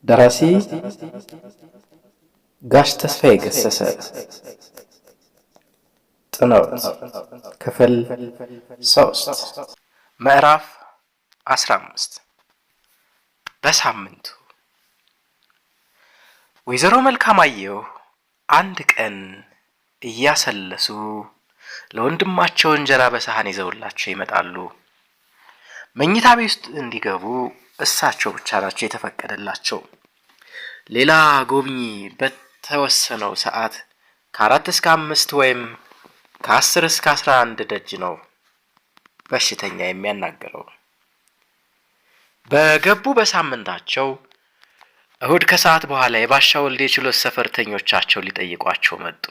ደራሲ ጋሽ ተስፋዬ ገሰሰ። ጥናት ክፍል 3 ምዕራፍ 15 በሳምንቱ። ወይዘሮ መልካማየሁ አንድ ቀን እያሰለሱ ለወንድማቸው እንጀራ በሳህን ይዘውላቸው ይመጣሉ። መኝታ ቤት ውስጥ እንዲገቡ እሳቸው ብቻ ናቸው የተፈቀደላቸው። ሌላ ጎብኚ በተወሰነው ሰዓት ከ4 እስከ 5 ወይም ከ10 እስከ 11 ደጅ ነው በሽተኛ የሚያናገረው። በገቡ በሳምንታቸው እሁድ ከሰዓት በኋላ የባሻ ወልዴ ችሎት ሰፈርተኞቻቸው ሊጠይቋቸው መጡ።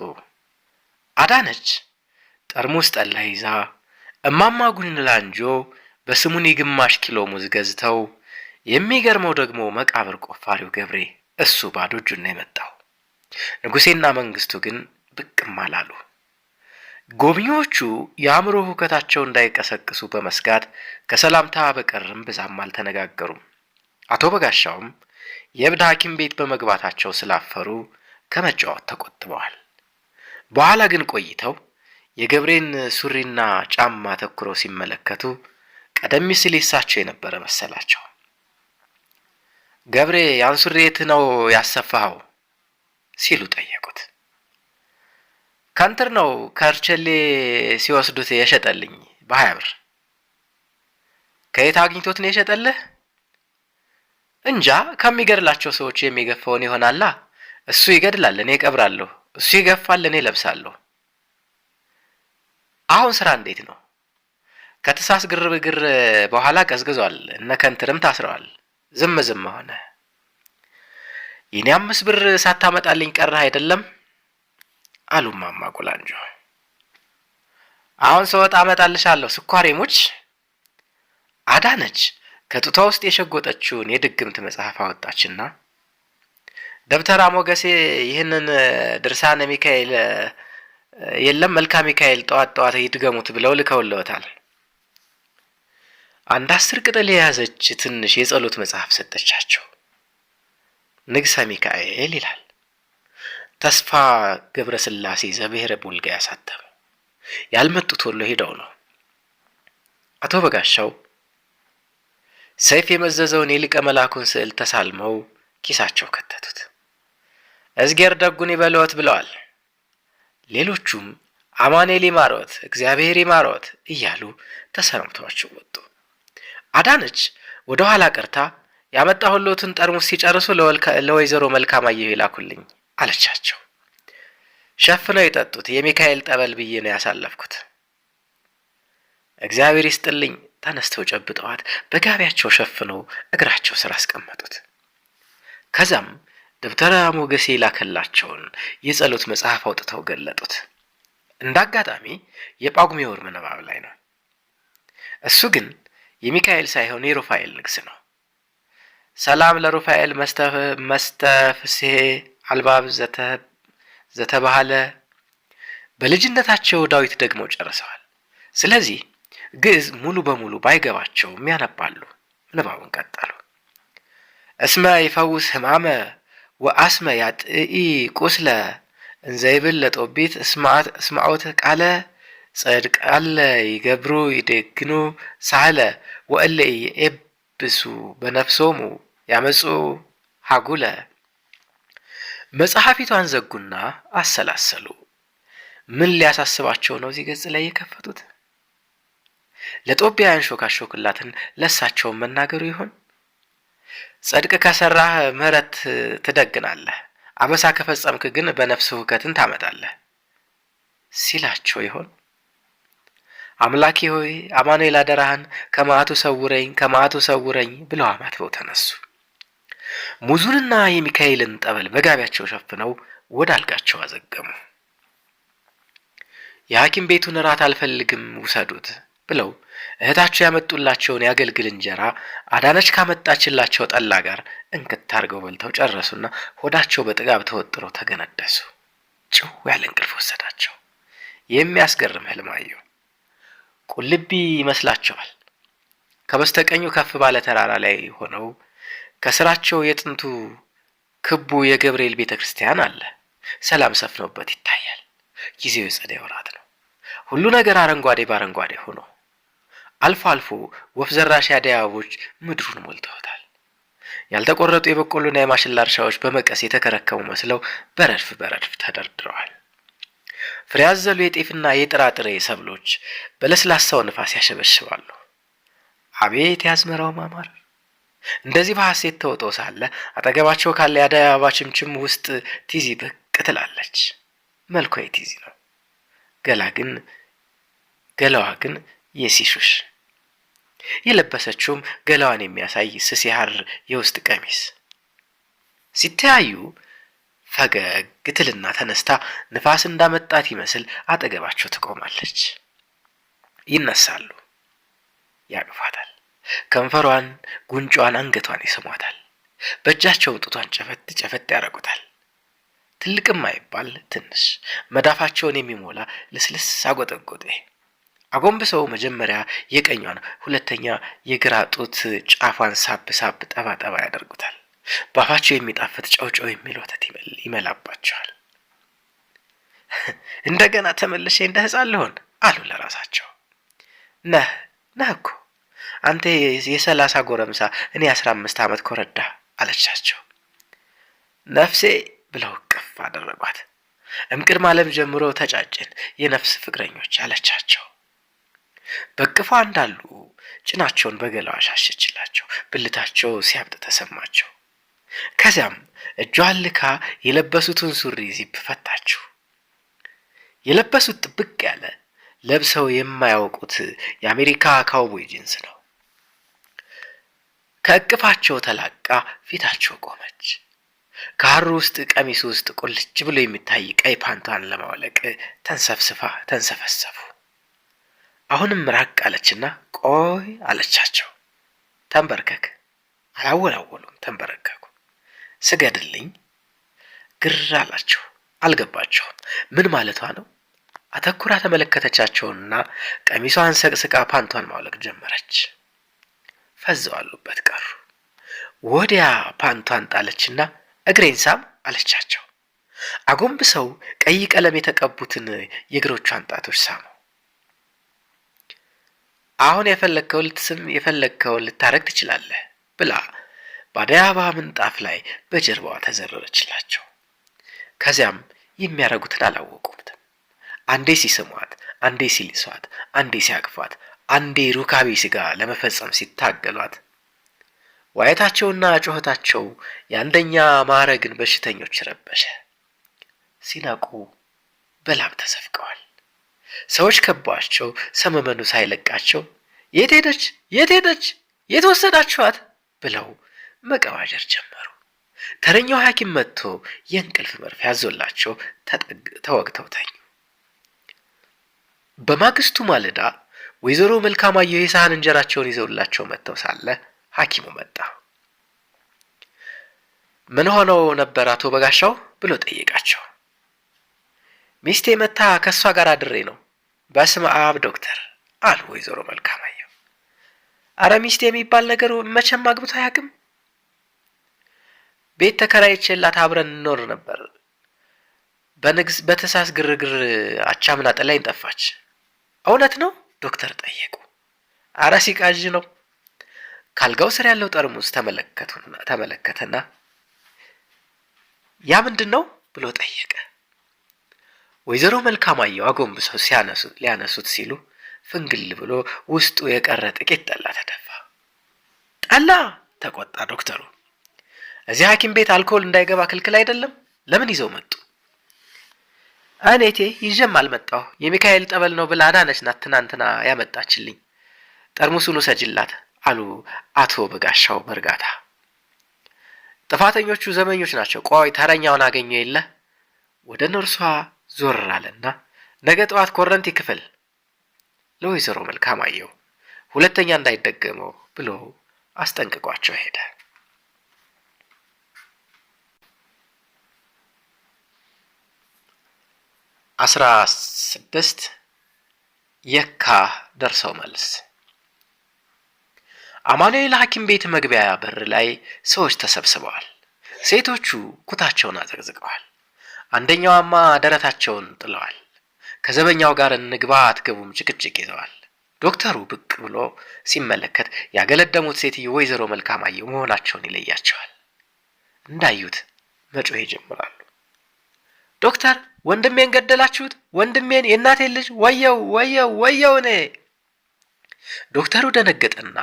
አዳነች ጠርሙስ ጠላ ይዛ፣ እማማ ጉንላንጆ በስሙኒ ግማሽ ኪሎ ሙዝ ገዝተው፣ የሚገርመው ደግሞ መቃብር ቆፋሪው ገብሬ እሱ ባዶ እጁን ነው የመጣው። ንጉሴና መንግስቱ ግን ብቅም አላሉ። ጎብኚዎቹ የአእምሮ ሁከታቸው እንዳይቀሰቅሱ በመስጋት ከሰላምታ በቀርም ብዛም አልተነጋገሩም። አቶ በጋሻውም የእብድ ሐኪም ቤት በመግባታቸው ስላፈሩ ከመጫወት ተቆጥበዋል። በኋላ ግን ቆይተው የገብሬን ሱሪና ጫማ ተኩረው ሲመለከቱ ቀደም ሲል ይሳቸው የነበረ መሰላቸው። ገብሬ ያን ሱሪ የት ነው ያሰፋኸው ሲሉ ጠየቁት። ካንተር ነው ከርቸሌ ሲወስዱት የሸጠልኝ በ20 ብር። ከየት አግኝቶት ነው የሸጠልህ? እንጃ፣ ከሚገድላቸው ሰዎች የሚገፋውን ይሆናላ። እሱ ይገድላል፣ እኔ እቀብራለሁ። እሱ ይገፋል፣ እኔ ለብሳለሁ። አሁን ስራ እንዴት ነው? ከተሳስ ግርግር በኋላ ቀዝቅዟል። እነ ከንትርም ታስረዋል። ዝም ሆነ። የኔ 5 ብር ሳታመጣልኝ ቀረህ አይደለም አሉ እማማ ጉላንጆ። አሁን ስወጣ አመጣልሻለሁ፣ ስኳሬ ሙች። አዳነች ከጡቷ ውስጥ የሸጎጠችውን የድግምት መጽሐፍ አወጣችና ደብተራ ሞገሴ ይህንን ድርሳነ ሚካኤል የለም መልካ ሚካኤል ጠዋት ይድገሙት ብለው ልከውልዎታል። አንድ 10 ቅጠል የያዘች ትንሽ የጸሎት መጽሐፍ ሰጠቻቸው። ንግሰ ሚካኤል ይላል። ተስፋ ገብረስላሴ ዘብሔረ ቡልጋ ያሳተመው። ያልመጡት ሁሉ ሄደው ነው። አቶ በጋሻው ሰይፍ የመዘዘውን የሊቀ መላኩን ስዕል ተሳልመው ኪሳቸው ከተቱት። እዝጌር ደጉን ይበለዎት ብለዋል። ሌሎቹም አማኑኤል ይማሮት፣ እግዚአብሔር ይማሮት እያሉ ተሰናብተዋቸው ወጡ። አዳነች ወደ ኋላ ቀርታ ያመጣሁልዎትን ጠርሙስ ሲጨርሱ ለወይዘሮ መልካማየሁ ይላኩልኝ አለቻቸው። ሸፍነው የጠጡት የሚካኤል ጠበል ብዬ ነው ያሳለፍኩት። እግዚአብሔር ይስጥልኝ። ተነስተው ጨብጠዋት በጋቢያቸው ሸፍነው እግራቸው ስር አስቀመጡት። ከዛም ደብተራ ሞገሴ ላከላቸውን የጸሎት መጽሐፍ አውጥተው ገለጡት። እንዳጋጣሚ የጳጉሜ ወር ምንባብ ላይ ነው። እሱ ግን የሚካኤል ሳይሆን የሩፋኤል ንግስ ነው። ሰላም ለሩፋኤል መስተፍሴ አልባብ ዘተባለ። በልጅነታቸው ዳዊት ደግሞ ጨርሰዋል። ስለዚህ ግዕዝ ሙሉ በሙሉ ባይገባቸውም ያነባሉ። ንባቡን ቀጠሉ። እስመ ይፈውስ ህማመ ወአስመ ያጥኢ ቁስለ እንዘይብል ለጦቢት እስማዖት ቃለ ጸድቃለ ይገብሩ ይደግኑ ሳህለ ወእለ የኤብሱ በነፍሶሙ ያመፁ ሀጉለ። መጽሐፊቷን ዘጉና አሰላሰሉ። ምን ሊያሳስባቸው ነው እዚህ ገጽ ላይ የከፈቱት? ለጦቢያ ያንሾካሾክላትን ለሳቸውን መናገሩ ይሆን? ጽድቅ ከሰራህ ምህረት ትደግናለህ፣ አበሳ ከፈጸምክ ግን በነፍስ ሁከትን ታመጣለህ ሲላቸው ይሆን? አምላኬ ሆይ አማኑኤል አደራህን ከመዓቱ ሰውረኝ ብለው አማትበው ተነሱ። ሙዙንና የሚካኤልን ጠበል በጋቢያቸው ሸፍነው ወደ አልጋቸው አዘገሙ። የሐኪም ቤቱን እራት አልፈልግም ውሰዱት ብለው እህታቸው ያመጡላቸውን ያገልግል እንጀራ አዳነች ካመጣችላቸው ጠላ ጋር እንክት አድርገው በልተው ጨረሱና ሆዳቸው በጥጋብ ተወጥረው ተገነደሱ። ጭው ያለ እንቅልፍ ወሰዳቸው። የሚያስገርም ህልም አዩ። ቁልቢ ይመስላቸዋል። ከበስተቀኙ ከፍ ባለ ተራራ ላይ ሆነው ከስራቸው የጥንቱ ክቡ የገብርኤል ቤተክርስቲያን አለ። ሰላም ሰፍኖበት ይታያል። ጊዜው የጸደይ ወራት ነው። ሁሉ ነገር አረንጓዴ በአረንጓዴ ሆኖ አልፎ አልፎ ወፍ ዘራሽ አደይ አበቦች ምድሩን ሞልተውታል። ያልተቆረጡ የበቆሎና የማሽላ እርሻዎች በመቀስ የተከረከሙ መስለው በረድፍ ተደርድረዋል። ፍሬ ያዘሉ የጤፍና የጥራጥሬ ሰብሎች በለስላሳው ንፋስ ያሸበሽባሉ። አቤት ያዝመራው ማማር! እንደዚህ በሐሴት ተውጠው ሳለ አጠገባቸው ካለ የአደይ አበባ ችምችም ውስጥ ቲዚ ብቅ ትላለች። መልኳ የቲዚ ነው። ገላዋ ግን የሲሹሽ። የለበሰችውም ገላዋን የሚያሳይ ስስ የሐር የውስጥ ቀሚስ። ሲተያዩ ፈገግ ትልና ተነስታ ንፋስ እንዳመጣት ይመስል አጠገባቸው ትቆማለች። ይነሳሉ፣ ያቅፋታል። ከንፈሯን፣ ጉንጯን፣ አንገቷን ይስሟታል። በእጃቸው ጡቷን ጨፈት ያደርጉታል። ትልቅም አይባል ትንሽ መዳፋቸውን የሚሞላ ልስልስ አጎጠጎጤ። አጎንብሰው መጀመሪያ የቀኟን ሁለተኛ የግራ ጡት ጫፏን ሳብ ጠባ ያደርጉታል። ባፋቸው የሚጣፍጥ ጨው የሚል ወተት ይመላባቸዋል። እንደገና ተመልሼ እንደ ሕፃን ልሆን አሉ ለራሳቸው። ነህ እኮ አንተ የ30 ጎረምሳ እኔ 15 ዓመት ኮረዳ አለቻቸው። ነፍሴ ብለው ቅፍ አደረጓት። እምቅድመ ዓለም ጀምሮ ተጫጭን የነፍስ ፍቅረኞች አለቻቸው። በቅፏ እንዳሉ ጭናቸውን በገላዋ ሻሸችላቸው። ብልታቸው ሲያብጥ ተሰማቸው። ከዚያም እጇን ልካ የለበሱትን ሱሪ ዚፕ ፈታችሁ። የለበሱት ጥብቅ ያለ ለብሰው የማያውቁት የአሜሪካ ካውቦይ ጂንስ ነው። ከእቅፋቸው ተላቃ ፊታቸው ቆመች። ከሐሩ ውስጥ ቀሚስ ውስጥ ቁልጭ ብሎ የሚታይ ቀይ ፓንቷን ለማውለቅ ተንሰፈሰፉ። አሁንም ራቅ አለችና ቆይ አለቻቸው። ተንበርከክ። አላወላወሉም፣ ተንበረከኩ። ስገድልኝ። ግር አላቸው፣ አልገባቸውም። ምን ማለቷ ነው? አተኩራ ተመለከተቻቸውና ቀሚሷን ሰቅስቃ ፓንቷን ማውለቅ ጀመረች። ፈዘዋሉበት ቀሩ። ወዲያ ፓንቷን ጣለችና እግሬን ሳም አለቻቸው። አጎንብሰው ቀይ ቀለም የተቀቡትን የእግሮቿን ጣቶች ሳሙ። አሁን የፈለግከውን ልታረግ ትችላለህ ብላ በአደይ አበባ ምንጣፍ ላይ በጀርባዋ ተዘረረችላቸው። ከዚያም የሚያረጉትን አላወቁትም። አንዴ ሲስሟት፣ አንዴ ሲልሷት፣ አንዴ ሲያቅፏት፣ አንዴ ሩካቤ ስጋ ለመፈጸም ሲታገሏት ዋየታቸውና ጩኸታቸው የአንደኛ ማዕረግን በሽተኞች ረበሸ። ሲነቁ በላብ ተሰፍቀዋል። ሰዎች ከቧቸው ሰመመኑ ሳይለቃቸው የት ሄደች የት ወሰዳችኋት ብለው መቀባጀር ጀመሩ። ተረኛው ሐኪም መጥቶ የእንቅልፍ መርፌ ያዞላቸው ተወግተው ተኙ። በማግስቱ ማለዳ ወይዘሮ መልካማየሁ የሳህን እንጀራቸውን ይዘውላቸው መጥተው ሳለ ሐኪሙ መጣ። ምን ሆነው ነበር አቶ በጋሻው ብሎ ጠየቃቸው። ሚስቴ መታ ከሷ ጋር አድሬ ነው። በስመ አብ ዶክተር አሉ ወይዘሮ መልካማየሁ። አረ ሚስቴ የሚባል ነገር መቼም አግብቶ አያውቅም። ቤት ተከራይቼላት አብረን እንኖር ነበር። በተሳስ ግርግር አቻምና ጥላኝ ጠፋች። እውነት ነው ዶክተር ጠየቁ። አረ ሲቃዥ ነው። ካልጋው ስር ያለው ጠርሙስ ተመለከተና ያ ምንድን ነው ብሎ ጠየቀ። ወይዘሮ መልካማየሁ አጎንብሰው ሊያነሱት ሲሉ ፍንግል ብሎ ውስጡ የቀረ ጥቂት ጠላ ተደፋ። ጠላ? ተቆጣ ዶክተሩ። እዚህ ሐኪም ቤት አልኮል እንዳይገባ ክልክል አይደለም? ለምን ይዘው መጡ? እኔቴ ይዤም አልመጣሁ። የሚካኤል ጠበል ነው ብላ አዳነች ናት ትናንትና ያመጣችልኝ። ጠርሙሱን ውሰጅላት አሉ አቶ በጋሻው በእርጋታ። ጥፋተኞቹ ዘመኞች ናቸው። ቆይ ተረኛውን አገኘ የለ? ወደ ነርሷ ዞር አለና ነገ ጠዋት ኮረንቲ ክፍል ለወይዘሮ መልካማየሁ ሁለተኛ እንዳይደገመው ብሎ አስጠንቅቋቸው ሄደ። 16 የካ ደርሰው መልስ። አማኑኤል ሐኪም ቤት መግቢያ በር ላይ ሰዎች ተሰብስበዋል። ሴቶቹ ኩታቸውን አዘግዝቀዋል። አንደኛዋማ ደረታቸውን ጥለዋል። ከዘበኛው ጋር እንግባ አትገቡም ጭቅጭቅ ይዘዋል። ዶክተሩ ብቅ ብሎ ሲመለከት ያገለደሙት ሴትዮ ወይዘሮ መልካማየሁ መሆናቸውን ይለያቸዋል። እንዳዩት መጮህ ይጀምራሉ። ዶክተር ወንድሜን ገደላችሁት! ወንድሜን፣ የእናቴን ልጅ! ወየው ወየው ወየው! እኔ ዶክተሩ ደነገጠና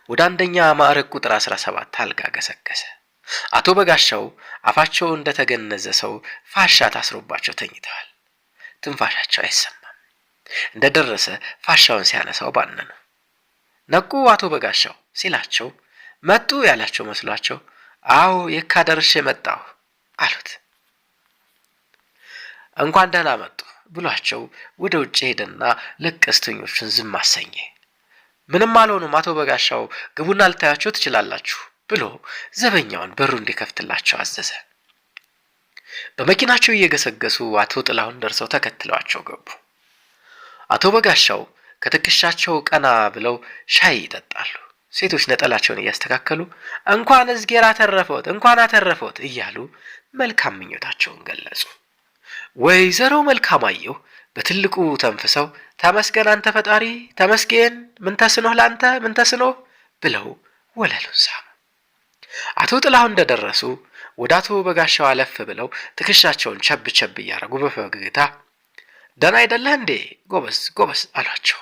ወደ አንደኛ ማዕረግ ቁጥር 17 አልጋ ገሰገሰ። አቶ በጋሻው አፋቸው እንደተገነዘ ሰው ፋሻ ታስሮባቸው ተኝተዋል። ትንፋሻቸው አይሰማም። እንደደረሰ ፋሻውን ሲያነሳው ባነኑ። ነቁ አቶ በጋሻው ሲላቸው መጡ ያላቸው መስሏቸው አዎ የካ ደርሼ መጣሁ አሉት። እንኳን ደህና መጡ ብሏቸው ወደ ውጭ ሄደና ለቀስተኞቹን ዝም አሰኘ። ምንም አልሆኑም አቶ በጋሻው ግቡና ልታያቸው ትችላላችሁ ብሎ ዘበኛውን በሩ እንዲከፍትላቸው አዘዘ። በመኪናቸው እየገሰገሱ አቶ ጥላሁን ደርሰው ተከትለዋቸው ገቡ። አቶ በጋሻው ከትከሻቸው ቀና ብለው ሻይ ይጠጣሉ። ሴቶች ነጠላቸውን እያስተካከሉ እንኳን እዝጌር አተረፈዎት እንኳን አተረፈዎት እያሉ መልካም ምኞታቸውን ገለጹ። ወይዘሮ መልካማየሁ በትልቁ ተንፍሰው ተመስገን አንተ ፈጣሪ ተመስገን፣ ምን ተስኖህ ላንተ ምን ተስኖህ ብለው ወለሉን ሳሙ። አቶ ጥላሁን እንደደረሱ ወደ አቶ በጋሻው አለፍ ብለው ትከሻቸውን ቸብ ቸብ እያረጉ በፈገግታ ደህና አይደለህ እንዴ ጎበዝ ጎበዝ አሏቸው።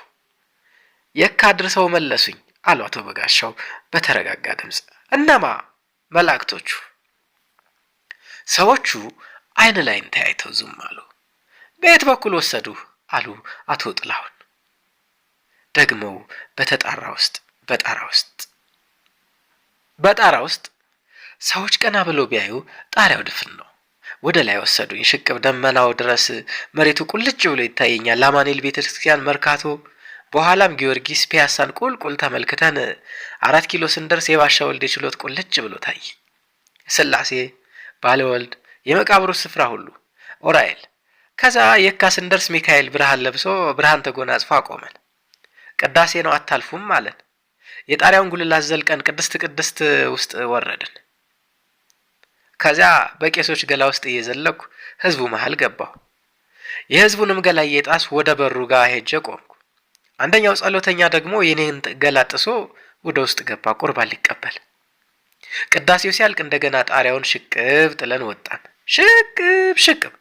የካ አድርሰው መለሱኝ አሉ አቶ በጋሻው በተረጋጋ ድምፅ። እነማ? መላእክቶቹ። ሰዎቹ አይን ላይን ተያይተው ዝም አሉ። በየት በኩል ወሰዱህ አሉ አቶ ጥላሁን ደግመው በጣራ ውስጥ ሰዎች ቀና ብለው ቢያዩ ጣሪያው ድፍን ነው። ወደ ላይ ወሰዱኝ። ሽቅብ ደመናው ድረስ መሬቱ ቁልጭ ብሎ ይታየኛል። አማኑኤል ቤተክርስቲያን፣ መርካቶ፣ በኋላም ጊዮርጊስ፣ ፒያሳን ቁልቁል ተመልክተን 4 ኪሎ ስንደርስ የባሻ ወልዴ ችሎት ቁልጭ ብሎ ታየ። ስላሴ፣ ባለወልድ፣ የመቃብሩ ስፍራ ሁሉ ኦራኤል። ከዛ የካ ስንደርስ ሚካኤል ብርሃን ለብሶ ብርሃን ተጎናጽፎ አቆመን። ቅዳሴ ነው አታልፉም አለን። የጣሪያውን ጉልላት ዘልቀን ቅድስት ውስጥ ወረድን። ከዚያ በቄሶች ገላ ውስጥ እየዘለኩ ህዝቡ መሃል ገባሁ። የህዝቡንም ገላ እየጣስ ወደ በሩ ጋር ሄጄ ቆምኩ። አንደኛው ጸሎተኛ ደግሞ የኔን ገላ ጥሶ ወደ ውስጥ ገባ ቁርባን ሊቀበል። ቅዳሴው ሲያልቅ እንደገና ጣሪያውን ሽቅብ ጥለን ወጣን። ሽቅብ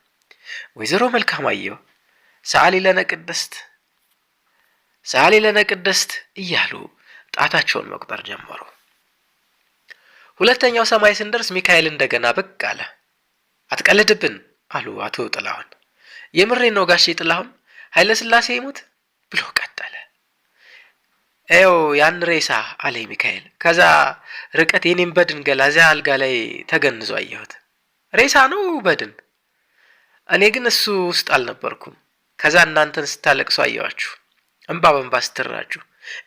ወይዘሮ መልካማየሁ ሰዓሊ ለነ ቅድስት እያሉ ጣታቸውን መቁጠር ጀመሩ። ሁለተኛው ሰማይ ስንደርስ ሚካኤል እንደገና ብቅ አለ። አትቀልድብን አሉ አቶ ጥላሁን። የምሬን ነው ጋሼ ጥላሁን ኃይለ ሥላሴ ይሙት ብሎ ቀጠለ። ኤው ያን ሬሳ አለ ሚካኤል። ከዛ ርቀት የኔም በድን ገላ እዚያ አልጋ ላይ ተገንዞ አየሁት። ሬሳ ነው በድን። እኔ ግን እሱ ውስጥ አልነበርኩም። ከዛ እናንተን ስታለቅሱ አየዋችሁ፣ እንባ በእንባ ስትራጁ።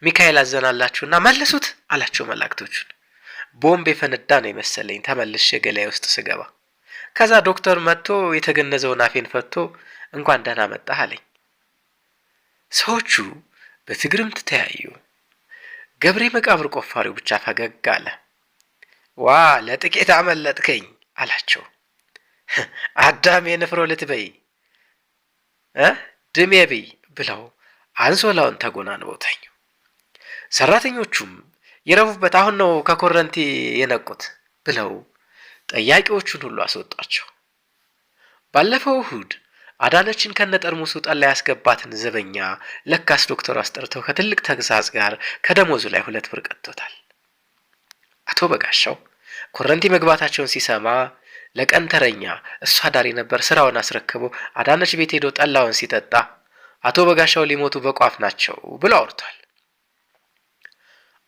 ሚካኤል አዘናላችሁና መልሱት አላቸው መላእክቶቹን። ቦምብ የፈነዳ ነው የመሰለኝ ተመልሼ ገላዬ ውስጥ ስገባ። ከዛ ዶክተር መጥቶ የተገነዘውን አፌን ፈቶ እንኳን ደህና መጣህ አለኝ። ሰዎቹ በትግርምት ተያዩ። ገብሬ መቃብር ቆፋሪው ብቻ ፈገግ አለ። ዋ ለጥቂት አመለጥከኝ አላቸው። አዳም የንፍሮ ልትበይ ድሜ ብይ ብለው አንሶላውን ተጎናንበው ተኙ። ሰራተኞቹም የረቡበት አሁን ነው ከኮረንቲ የነቁት ብለው ጠያቂዎቹን ሁሉ አስወጣቸው። ባለፈው እሁድ አዳነችን ከነጠርሙሱ ጠላ ያስገባትን ዘበኛ ለካስ ዶክተሩ አስጠርተው ከትልቅ ተግሳጽ ጋር ከደሞዙ ላይ 2 ብር ቀጥቶታል። አቶ በጋሻው ኮረንቲ መግባታቸውን ሲሰማ ለቀን ተረኛ እሷ ዳሪ ነበር ስራውን አስረክቦ አዳነች ቤት ሄዶ ጠላውን ሲጠጣ አቶ በጋሻው ሊሞቱ በቋፍ ናቸው ብሎ አውርቷል።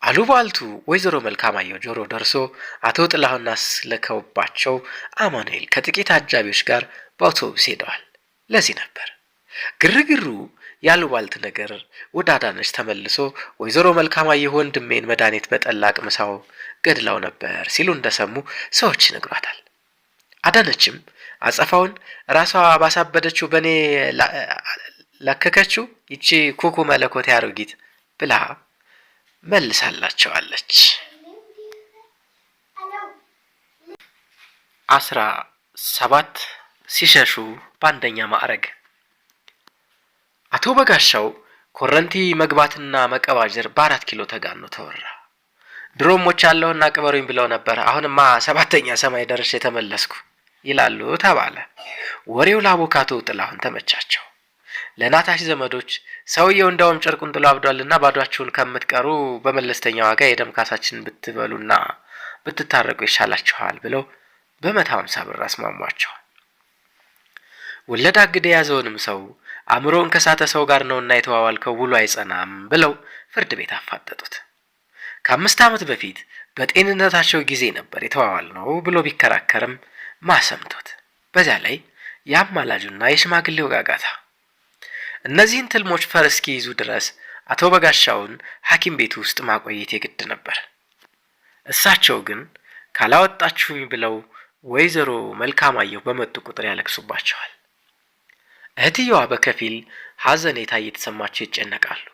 አሉባልቱ ወይዘሮ መልካማየሁ ጆሮ ደርሶ አቶ ጥላሁን አስለከውባቸው አማኑኤል ከጥቂት አጃቢዎች ጋር በአውቶቡስ ሄደዋል። ለዚህ ነበር ግርግሩ ያሉባልት ነገር ወደ አዳነች ተመልሶ ወይዘሮ መልካማየሁ ወንድሜን መድኃኒት በጠላ ቅምሳው ገድላው ነበር ሲሉ እንደሰሙ ሰዎች ይነግሯታል። አዳነችም አጸፋውን ራሷ ባሳበደችው በኔ ላከከችው ይቺ ኩኩ መለኮት ያሮጊት ብላ መልሳላቸዋለች። 17 ሲሸሹ በአንደኛ ማዕረግ። አቶ በጋሻው ኮረንቲ መግባትና መቀባጀር በ4 ኪሎ ተጋኖ ተወራ። ድሮም ሞቻለሁና ቅበሩኝ ብለው ነበር፣ አሁንማ 7ኛ ሰማይ ደርሼ ተመለስኩ ይላሉ ተባለ። ወሬው ለአቦካቶ ጥላሁን ተመቻቸው። ለናታሽ ዘመዶች ሰውየው እንዳውም ጨርቁን ጥሎ አብዷልና ባዷችሁን ከምትቀሩ በመለስተኛ ዋጋ የደም ካሳችን ብትበሉና ብትታረቁ ይሻላችኋል ብለው በ150 ብር አስማሟቸው። ወለድ አግደ የያዘውንም ሰው አእምሮን ከሳተ ሰው ጋር ነውና የተዋዋልከው ውሎ አይጸናም ብለው ፍርድ ቤት አፋጠጡት። ከ5 ዓመት በፊት በጤንነታቸው ጊዜ ነበር የተዋዋል ነው ብሎ ቢከራከርም ማሰምቶት። በዚያ ላይ የአማላጁና የሽማግሌው ጋጋታ እነዚህን ትልሞች ፈር እስኪይዙ ድረስ አቶ በጋሻውን ሐኪም ቤት ውስጥ ማቆየት የግድ ነበር። እሳቸው ግን ካላወጣችሁኝ ብለው ወይዘሮ መልካማየሁ በመጡ ቁጥር ያለቅሱባቸዋል። እህትየዋ በከፊል ሐዘኔታ እየተሰማቸው ይጨነቃሉ።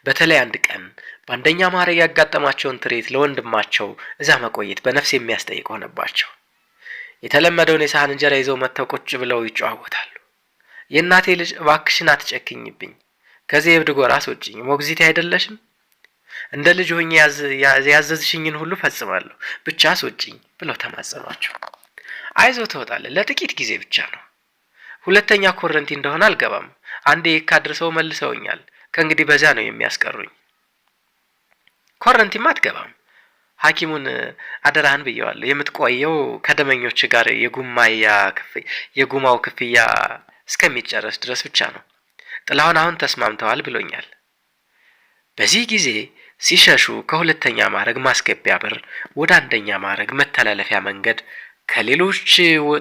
በተለይ አንድ ቀን በአንደኛ ማዕረግ ያጋጠማቸውን ትርኢት ለወንድማቸው እዛ መቆየት በነፍስ የሚያስጠይቅ ሆነባቸው። የተለመደውን የሳህን እንጀራ ይዘው መጥተው ቁጭ ብለው ይጨዋወታሉ። የእናቴ ልጅ እባክሽን አትጨክኝብኝ፣ ከዚህ የእብድ ጎራ አስወጪኝ፣ ሞግዚቴ አይደለሽም? እንደ ልጅ ሆኜ ያዘዝሽኝን ሁሉ ፈጽማለሁ፣ ብቻ አስወጪኝ ብለው ተማጸኗቸው። አይዞ ትወጣለህ፣ ለጥቂት ጊዜ ብቻ ነው። 2ኛ ኮረንቲ እንደሆነ አልገባም። አንዴ ካድርሰው መልሰውኛል። ከእንግዲህ በዚያ ነው የሚያስቀሩኝ። ኮረንቲማ አትገባም። ሐኪሙን አደራህን ብየዋለሁ። የምትቆየው ከደመኞች ጋር የጉማው ክፍያ እስከሚጨረስ ድረስ ብቻ ነው። ጥላሁን አሁን ተስማምተዋል ብሎኛል። በዚህ ጊዜ ሲሸሹ ከ2ኛ ማዕረግ ማስገቢያ በር ወደ 1ኛ ማዕረግ መተላለፊያ መንገድ ከሌሎች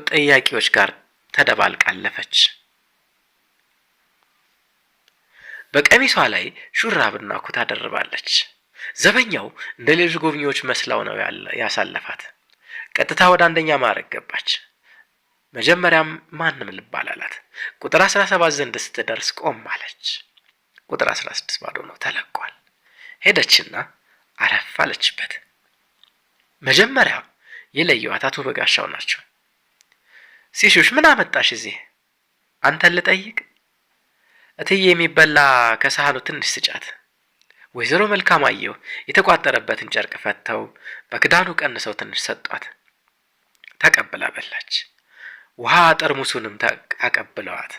ጠያቂዎች ጋር ተደባልቃ አለፈች። በቀሚሷ ላይ ሹራብና ኩታ ደርባለች። ዘበኛው እንደ ሌሎች ጎብኚዎች መስላው ነው ያሳለፋት። ቀጥታ ወደ 1ኛ ማዕረግ ገባች። መጀመሪያም ማንም ልብ አላላት። ቁጥር 17 ዘንድ ስትደርስ ቆም አለች። ቁጥር 16 ባዶ ነው፣ ተለቋል። ሄደችና አረፍ አለችበት። መጀመሪያ የለየዋት አቶ በጋሻው ናቸው። ሲሹሽ ምን አመጣሽ እዚህ? አንተን ልጠይቅ? እትዬ የሚበላ ከሳህኑ ትንሽ ስጫት። ወይዘሮ መልካማየሁ የተቋጠረበትን ጨርቅ ፈተው በክዳኑ ቀንሰው ትንሽ ሰጧት። ተቀብላ በላች። ውሃ ጠርሙሱንም አቀብለዋት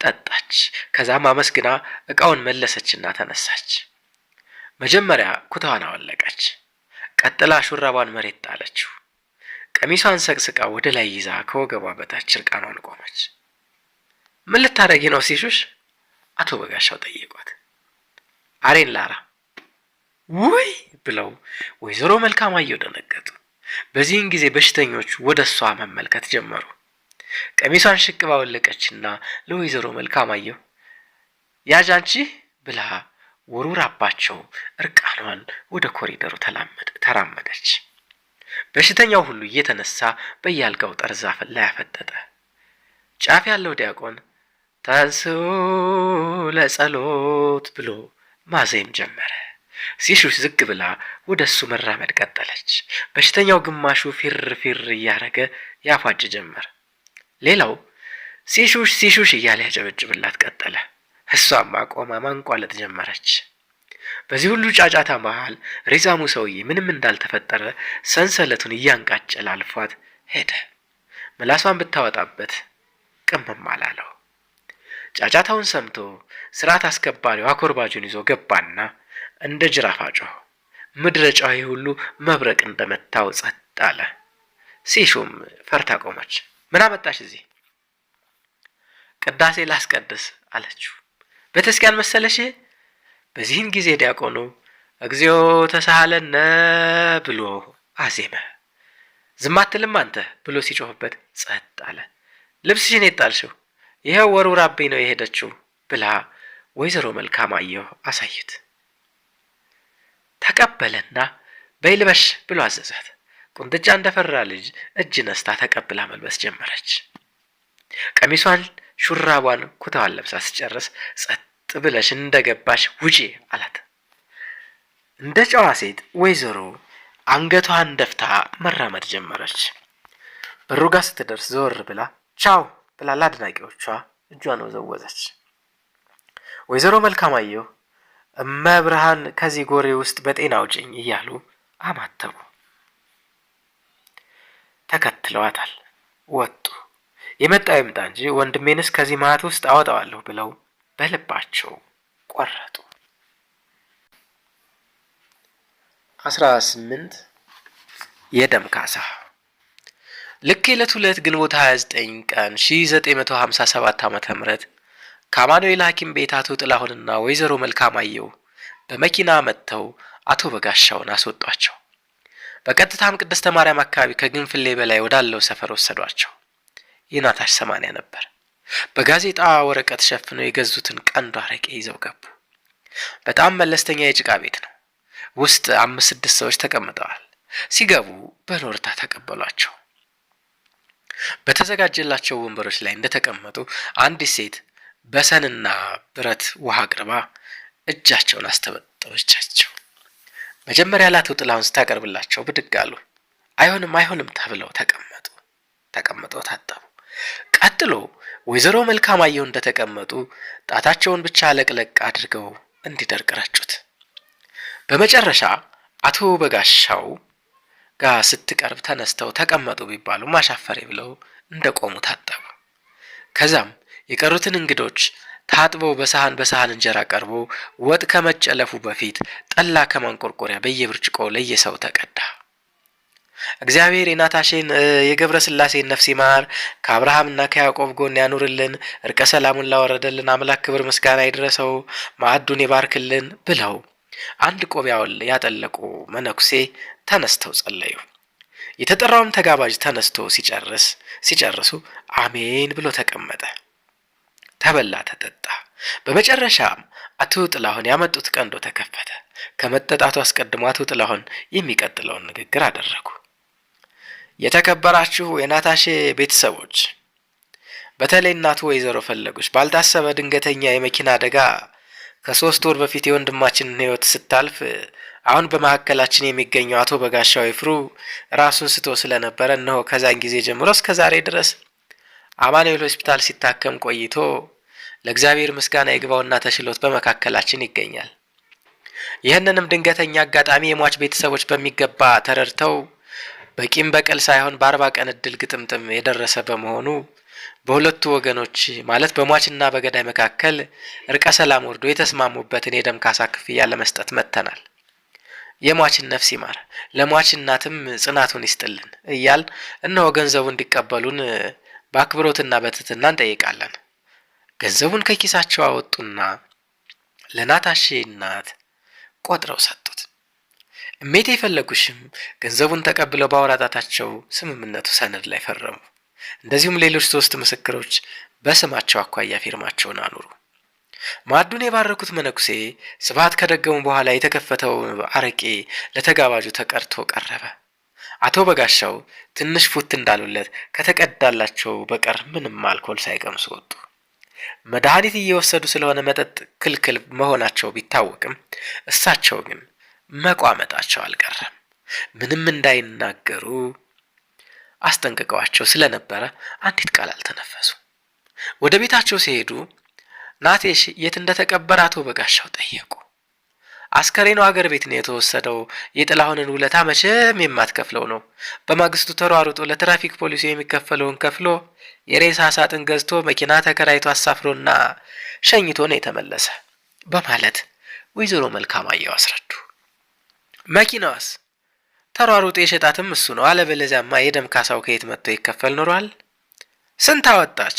ጠጣች። ከዛም አመስግና ዕቃውን መለሰችና ተነሳች። መጀመሪያ ኩታዋን አወለቀች። ቀጥላ ሹራቧን መሬት ጣለችው። ቀሚሷን ሰቅስቃ ወደ ላይ ይዛ ከወገቧ በታች እርቃኗን ቆመች። ምን ልታረጊ ነው ሲሹሽ? አቶ በጋሻው ጠየቋት። አሬን ላራ። ውይ ብለው ወይዘሮ መልካማየሁ ደነገጡ። በዚህን ጊዜ በሽተኞች ወደ እሷ መመልከት ጀመሩ። ቀሚሷን ሽቅባ ወለቀችና ለወይዘሮ መልካማየሁ ያዥ አንቺ ብላ ወሩራባቸው እርቃኗን ወደ ኮሪደሩ ተራመደች። በሽተኛው ሁሉ እየተነሳ በያልጋው ጠርዝ ላይ አፈጠጠ። ጫፍ ያለው ዲያቆን ተንሥኡ ለጸሎት ብሎ ማዜም ጀመረ። ሲሹሽ ዝግ ብላ ወደ እሱ መራመድ ቀጠለች። በሽተኛው ግማሹ ፊር ፊር እያረገ ያፏጭ ጀመር። ሌላው ሲሹሽ ሲሹሽ እያለ ያጨበጭብላት ቀጠለ። እሷም ቆማ ማንቋለጥ ጀመረች። በዚህ ሁሉ ጫጫታ መሃል ሪዛሙ ሰውዬ ምንም እንዳልተፈጠረ ሰንሰለቱን እያንቃጨለ አልፏት ሄደ። ምላሷን ብታወጣበት ቅምም አላለው። ጫጫታውን ሰምቶ ስርዓት አስከባሪው አኮርባጁን ይዞ ገባና እንደ ጅራፍ አጮኸ። ምድረ ጨዋሂ ሁሉ መብረቅ እንደመታው ጸጥ አለ። ሲሹም ፈርታ ቆመች። ምን አመጣሽ እዚህ? ቅዳሴ ላስቀድስ አለችው። ቤተክርስቲያን መሰለሽ? በዚህን ጊዜ ዲያቆኑ እግዚኦ ተሳሃለነ ብሎ አዜመ። ዝም አትልም አንተ ብሎ ሲጮህበት ጸጥ አለ። ልብስሽን የጣልሽው ይኸው ወርውራብኝ ነው የሄደችው ብላ ወይዘሮ መልካማየሁ አሳዩት። ተቀበለና በይልበሽ ብሎ አዘዛት። ቁንጥጫ እንደፈራ ልጅ እጅ ነስታ ተቀብላ መልበስ ጀመረች። ቀሚሷን፣ ሹራቧን፣ ኩታዋን ለብሳ ስጨርስ ጸጥ ብለሽ እንደገባሽ ውጪ አላት። እንደ ጨዋ ሴት ወይዘሮ አንገቷን ደፍታ መራመድ ጀመረች። በሩ ጋር ስትደርስ ዘወር ብላ ቻው ብላ ለአድናቂዎቿ እጇን ወዘወዘች። ወይዘሮ መልካማየሁ እመብርሃን ከዚህ ጎሬ ውስጥ በጤና አውጭኝ እያሉ አማተቡ። ተከትለዋታል። ወጡ። የመጣው ይምጣ እንጂ ወንድሜንስ ከዚህ ማት ውስጥ አወጣዋለሁ ብለው በልባቸው ቆረጡ። 18 የደም ካሳ። ልክ የዕለት 2 ግንቦት 29 ቀን 1957 ዓ.ም ከአማኑኤል ሐኪም ቤት አቶ ጥላሁንና ወይዘሮ መልካማየሁ በመኪና መጥተው አቶ በጋሻውን አስወጧቸው። በቀጥታም ቅድስተ ማርያም አካባቢ ከግንፍሌ በላይ ወዳለው ሰፈር ወሰዷቸው። የናታሽ 80 ነበር። በጋዜጣ ወረቀት ሸፍነው የገዙትን ቀንዱ አረቄ ይዘው ገቡ። በጣም መለስተኛ የጭቃ ቤት ነው። ውስጥ 5-6 ሰዎች ተቀምጠዋል። ሲገቡ በኖርታ ተቀበሏቸው። በተዘጋጀላቸው ወንበሮች ላይ እንደተቀመጡ አንዲት ሴት በሰንና ብረት ውሃ አቅርባ እጃቸውን አስተበጠበቻቸው። መጀመሪያ ለአቶ ጥላሁን ስታቀርብላቸው ብድግ አሉ። አይሆንም ተብለው ተቀመጠው ታጠቡ። ቀጥሎ ወይዘሮ መልካማየሁ እንደተቀመጡ ጣታቸውን ብቻ ለቅለቅ አድርገው እንዲደርቅ ረጩት። በመጨረሻ አቶ በጋሻው ጋር ስትቀርብ ተነስተው ተቀመጡ ቢባሉ ማሻፈሬ ብለው እንደቆሙ ታጠቡ። ከዛም የቀሩትን እንግዶች ታጥበው በሳህን እንጀራ ቀርቦ ወጥ ከመጨለፉ በፊት ጠላ ከማንቆርቆሪያ በየብርጭቆ ለየሰው ተቀዳ። እግዚአብሔር የናታሽን የገብረ ስላሴን ነፍስ ይማር፣ ከአብርሃምና ከያዕቆብ ጎን ያኑርልን፣ እርቀ ሰላሙን ላወረደልን አምላክ ክብር ምስጋና ይድረሰው፣ ማዕዱን ይባርክልን ብለው አንድ ቆብ ያጠለቁ መነኩሴ ተነስተው ጸለዩ። የተጠራውም ተጋባዥ ተነስቶ ሲጨርሱ አሜን ብሎ ተቀመጠ። ተበላ ተጠጣ። በመጨረሻም አቶ ጥላሁን ያመጡት ቀንዶ ተከፈተ። ከመጠጣቱ አስቀድሞ አቶ ጥላሁን የሚቀጥለውን ንግግር አደረጉ። የተከበራችሁ የናታሼ ቤተሰቦች፣ በተለይ እናቱ ወይዘሮ ፈለጉሽ ባልታሰበ ድንገተኛ የመኪና አደጋ ከ3 ወር በፊት የወንድማችንን ሕይወት ስታልፍ አሁን በመካከላችን የሚገኘው አቶ በጋሻው ይፍሩ ራሱን ስቶ ስለነበረ እነሆ ከዛን ጊዜ ጀምሮ እስከ ዛሬ ድረስ አማኑኤል ሆስፒታል ሲታከም ቆይቶ ለእግዚአብሔር ምስጋና ይግባውና ተሽሎት በመካከላችን ይገኛል። ይህንንም ድንገተኛ አጋጣሚ የሟች ቤተሰቦች በሚገባ ተረድተው በቂም በቀል ሳይሆን በ40 ቀን እድል ግጥምጥም የደረሰ በመሆኑ በሁለቱ ወገኖች ማለት በሟችና በገዳይ መካከል እርቀ ሰላም ወርዶ የተስማሙበትን የደም ካሳ ክፍያ ለመስጠት መጥተናል። የሟችን ነፍስ ይማር፣ ለሟች እናትም ጽናቱን ይስጥልን እያል እነሆ ገንዘቡ እንዲቀበሉን በአክብሮትና በትህትና እንጠይቃለን። ገንዘቡን ከኪሳቸው አወጡና ለናታሼ እናት ቆጥረው ሰጡት። እሜቴ የፈለጉሽም ገንዘቡን ተቀብለው ባወራጣታቸው ስምምነቱ ሰነድ ላይ ፈረሙ። እንደዚሁም ሌሎች 3 ምስክሮች በስማቸው አኳያ ፊርማቸውን አኑሩ። ማዕዱን የባረኩት መነኩሴ ስብሐት ከደገሙ በኋላ የተከፈተው አረቄ ለተጋባዡ ተቀርቶ ቀረበ። አቶ በጋሻው ትንሽ ፉት እንዳሉለት ከተቀዳላቸው በቀር ምንም አልኮል ሳይቀምሱ ወጡ። መድኃኒት እየወሰዱ ስለሆነ መጠጥ ክልክል መሆናቸው ቢታወቅም እሳቸው ግን መቋመጣቸው አልቀረም። ምንም እንዳይናገሩ አስጠንቅቀዋቸው ስለነበረ አንዲት ቃል አልተነፈሱ። ወደ ቤታቸው ሲሄዱ ናቴሽ የት እንደተቀበረ አቶ በጋሻው ጠየቁ። አስከሬኑ ሀገር ቤት ነው የተወሰደው። የጥላሁንን ውለታ መቼም የማትከፍለው ነው። በማግስቱ ተሯሩጦ ለትራፊክ ፖሊሱ የሚከፈለውን ከፍሎ የሬሳ ሳጥን ገዝቶ መኪና ተከራይቶ አሳፍሮና ሸኝቶ ነው የተመለሰ በማለት ወይዘሮ መልካማየሁ አስረዱ። መኪናዋስ ተሯሩጦ የሸጣትም እሱ ነው። አለበለዚያማ የደም ካሳው ከየት መጥቶ ይከፈል ኖሯል? ስንት አወጣች?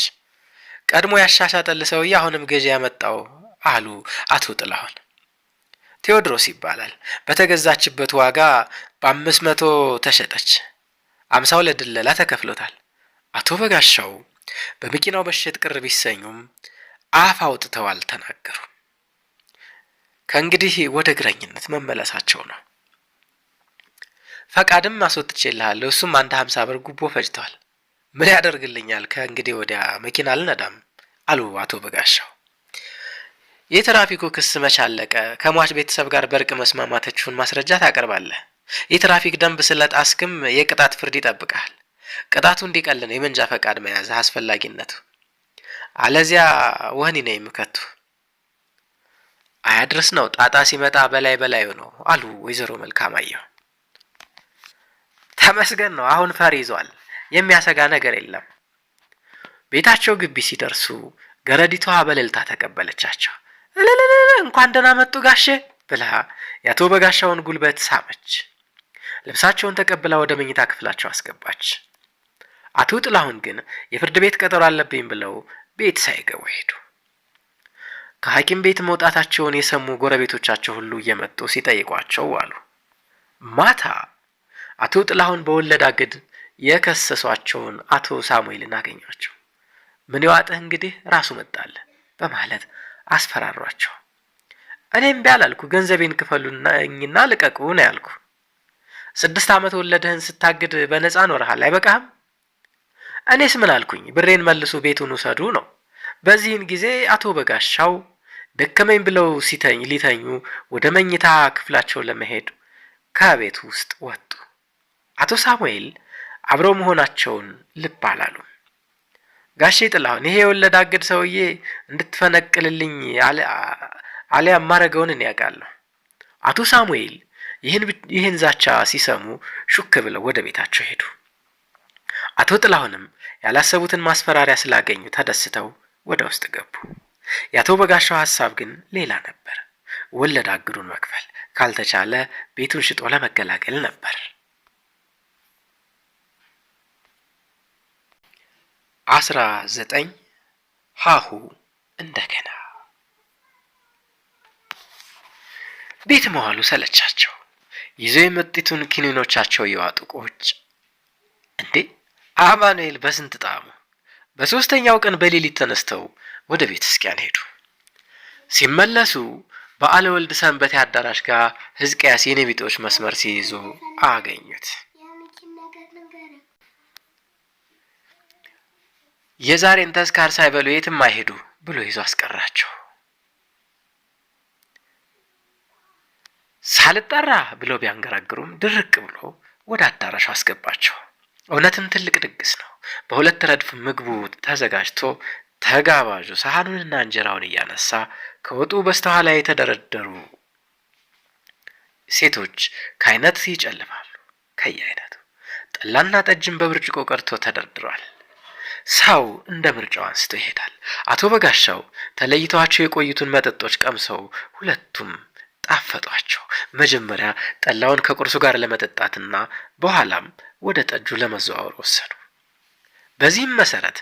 ቀድሞ ያሻሻጠል ሰውዬ አሁንም ገዢ ያመጣው አሉ አቶ ጥላሁን። ቴዎድሮስ ይባላል። በተገዛችበት ዋጋ በ500 ተሸጠች። 50 ለድለላ ተከፍሎታል። አቶ በጋሻው በመኪናው በሸጥ ቅር ቢሰኙም አፍ አውጥተው አልተናገሩ። ከእንግዲህ ወደ እግረኝነት መመለሳቸው ነው። ፈቃድም አስወጥቼልሃለሁ፣ እሱም 50 ብር ጉቦ ፈጅቷል። ምን ያደርግልኛል? ከእንግዲህ ወዲያ መኪና አልነዳም አሉ አቶ በጋሻው። የትራፊኩ ክስ መች አለቀ? ከሟች ቤተሰብ ጋር በእርቅ መስማማታችሁን ማስረጃ ታቀርባለህ። የትራፊክ ደንብ ስለጣስክም የቅጣት ፍርድ ይጠብቃል። ቅጣቱ እንዲቀል ነው የመንጃ ፈቃድ መያዝ አስፈላጊነቱ። አለዚያ ወህኒ ነው የሚከቱ። አያድርስ ነው ጣጣ ሲመጣ በላይ በላዩ ነው አሉ ወይዘሮ መልካማየሁ። ተመስገን ነው አሁን ፈር ይዟል። የሚያሰጋ ነገር የለም። ቤታቸው ግቢ ሲደርሱ ገረዲቷ በእልልታ ተቀበለቻቸው። እንኳን ደህና መጡ ጋሼ ብላ የአቶ በጋሻውን ጉልበት ሳመች። ልብሳቸውን ተቀብላ ወደ መኝታ ክፍላቸው አስገባች። አቶ ጥላሁን ግን የፍርድ ቤት ቀጠሮ አለብኝ ብለው ቤት ሳይገቡ ሄዱ። ከሐኪም ቤት መውጣታቸውን የሰሙ ጎረቤቶቻቸው ሁሉ እየመጡ ሲጠይቋቸው ዋሉ። ማታ አቶ ጥላሁን በወለድ አግድ የከሰሷቸውን አቶ ሳሙኤልን አገኟቸው። ምን ይዋጥህ እንግዲህ ራሱ መጣለ በማለት አስፈራሯቸው። እኔም ቢያላልኩ ገንዘቤን ክፈሉኝና ልቀቁ ነው ያልኩ። 6 ዓመት ወለድህን ስታግድ በነፃ ኖርሃል አይበቃህም? እኔስ ምን አልኩኝ? ብሬን መልሱ ቤቱን ውሰዱ ነው። በዚህን ጊዜ አቶ በጋሻው ደከመኝ ብለው ሊተኙ ወደ መኝታ ክፍላቸው ለመሄድ ከቤት ውስጥ ወጡ። አቶ ሳሙኤል አብረው መሆናቸውን ልብ አላሉ። ጋሼ ጥላሁን ይሄ የወለድ አግድ ሰውዬ እንድትፈነቅልልኝ አለ ማረገውን እኔ ያውቃለሁ። አቶ ሳሙኤል ይህን ዛቻ ሲሰሙ ሹክ ብለው ወደ ቤታቸው ሄዱ። አቶ ጥላሁንም ያላሰቡትን ማስፈራሪያ ስላገኙ ተደስተው ወደ ውስጥ ገቡ። የአቶ በጋሻው ሐሳብ ግን ሌላ ነበር። ወለድ አግዱን መክፈል ካልተቻለ ቤቱን ሽጦ ለመገላገል ነበር። 19 ሀሁ እንደገና። ቤት መዋሉ ሰለቻቸው። ይዘው የመጡትን ኪኒኖቻቸው የዋጡ ቁጭ። እንዴ አማኑኤል በስንት ጣሙ። በሶስተኛው ቀን በሌሊት ተነስተው ወደ ቤተ ክርስቲያን ሄዱ። ሲመለሱ በዓለ ወልድ ሰንበቴ አዳራሽ ጋር ሕዝቅያስ የኔቢጦች መስመር ሲይዙ አገኙት። የዛሬን ተስካር ሳይበሉ የትም አይሄዱ ብሎ ይዞ አስቀራቸው። ሳልጠራ ብለው ቢያንገራግሩም ድርቅ ብሎ ወደ አዳራሹ አስገባቸው። እውነትም ትልቅ ድግስ ነው። በሁለት ረድፍ ምግቡ ተዘጋጅቶ ተጋባዡ ሳህኑንና እንጀራውን እያነሳ ከወጡ በስተኋላ የተደረደሩ ሴቶች ከአይነት ይጨልፋሉ። ከየአይነቱ ጠላና ጠጅም በብርጭቆ ቀርቶ ተደርድሯል። ሰው እንደ ምርጫው አንስቶ ይሄዳል። አቶ በጋሻው ተለይተዋቸው የቆዩትን መጠጦች ቀምሰው ሁለቱም ጣፈጧቸው። መጀመሪያ ጠላውን ከቁርሱ ጋር ለመጠጣትና በኋላም ወደ ጠጁ ለመዘዋወር ወሰኑ። በዚህም መሰረት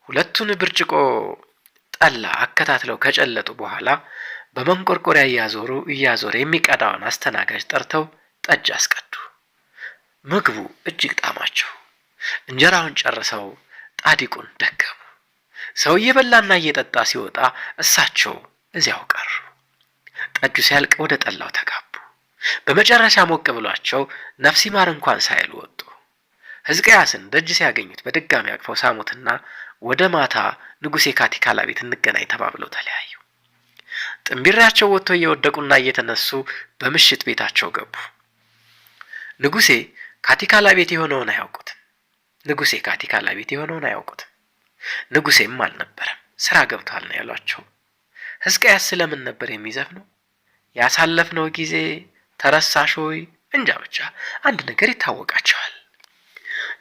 ሁለቱን ብርጭቆ ጠላ አከታትለው ከጨለጡ በኋላ በመንቆርቆሪያ እያዞረ የሚቀዳውን አስተናጋጅ ጠርተው ጠጅ አስቀዱ። ምግቡ እጅግ ጣማቸው። እንጀራውን ጨርሰው ጣዲቁን ደገሙ። ሰው እየበላና እየጠጣ ሲወጣ እሳቸው እዚያው ቀሩ። ጠጁ ሲያልቅ ወደ ጠላው ተጋቡ። በመጨረሻ ሞቅ ብሏቸው ነፍስ ይማር እንኳን ሳይሉ ወጡ። ሕዝቅያስን ደጅ ሲያገኙት በድጋሚ አቅፈው ሳሙትና ወደ ማታ ንጉሴ ካቲካላ ቤት እንገናኝ ተባብለው ተለያዩ። ጥምቢራቸው ወጥቶ እየወደቁና እየተነሱ በምሽት ቤታቸው ገቡ። ንጉሴ ካቲካላ ቤት የሆነውን አያውቁትም። ንጉሴም አልነበረም፣ ስራ ገብቷል ነው ያሏቸው። ሕዝቅያስ ስለምን ነበር የሚዘፍነው? ያሳለፍነው ጊዜ ተረሳሽ ሆይ? እንጃ ብቻ አንድ ነገር ይታወቃቸዋል።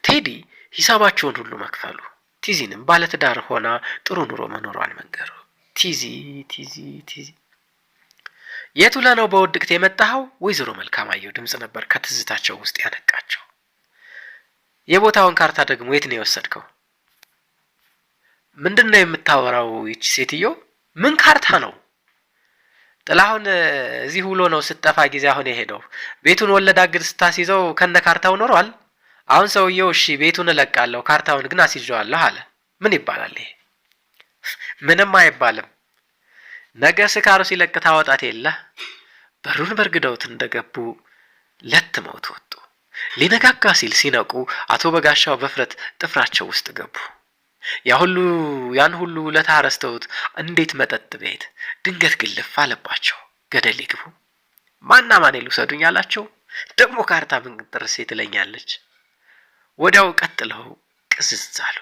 ቴዲ ሂሳባቸውን ሁሉ መክፈሉ፣ ቲዚንም ባለትዳር ሆና ጥሩ ኑሮ መኖሯን መንገሩ። ቲዚ የቱ ለነው በውድቅት የመጣኸው? ወይዘሮ መልካማየሁ ድምጽ ነበር ከትዝታቸው ውስጥ ያነቃቸው። የቦታውን ካርታ ደግሞ የት ነው የወሰድከው? ምንድነው የምታወራው ይቺ ሴትዮ? ምን ካርታ ነው? ጥላሁን እዚህ ውሎ ነው ስጠፋ ጊዜ አሁን የሄደው። ቤቱን ወለድ አግድ ስታስይዘው ከነ ካርታው ኖሯል። አሁን ሰውየው እሺ ቤቱን እለቃለሁ ካርታውን ግን አስይዤዋለሁ አለ። ምን ይባላል ይሄ? ምንም አይባልም። ነገ ስካሩ ሲለቅ ታወጣት የለ። በሩን በርግደውት እንደገቡ ለትመውት ወጡ። ሊነጋጋ ሲል ሲነቁ አቶ በጋሻው በፍረት ጥፍራቸው ውስጥ ገቡ። ያን ሁሉ ውለታ ረስተውት እንዴት መጠጥ ቤት ድንገት ግልፍ አለባቸው። ገደል ይግቡ። ማና ማን ልውሰዱኝ አላቸው። ደግሞ ካርታ ምን ጥርሴ ትለኛለች። ወዲያው ቀጥለው ቅዝዝ አሉ።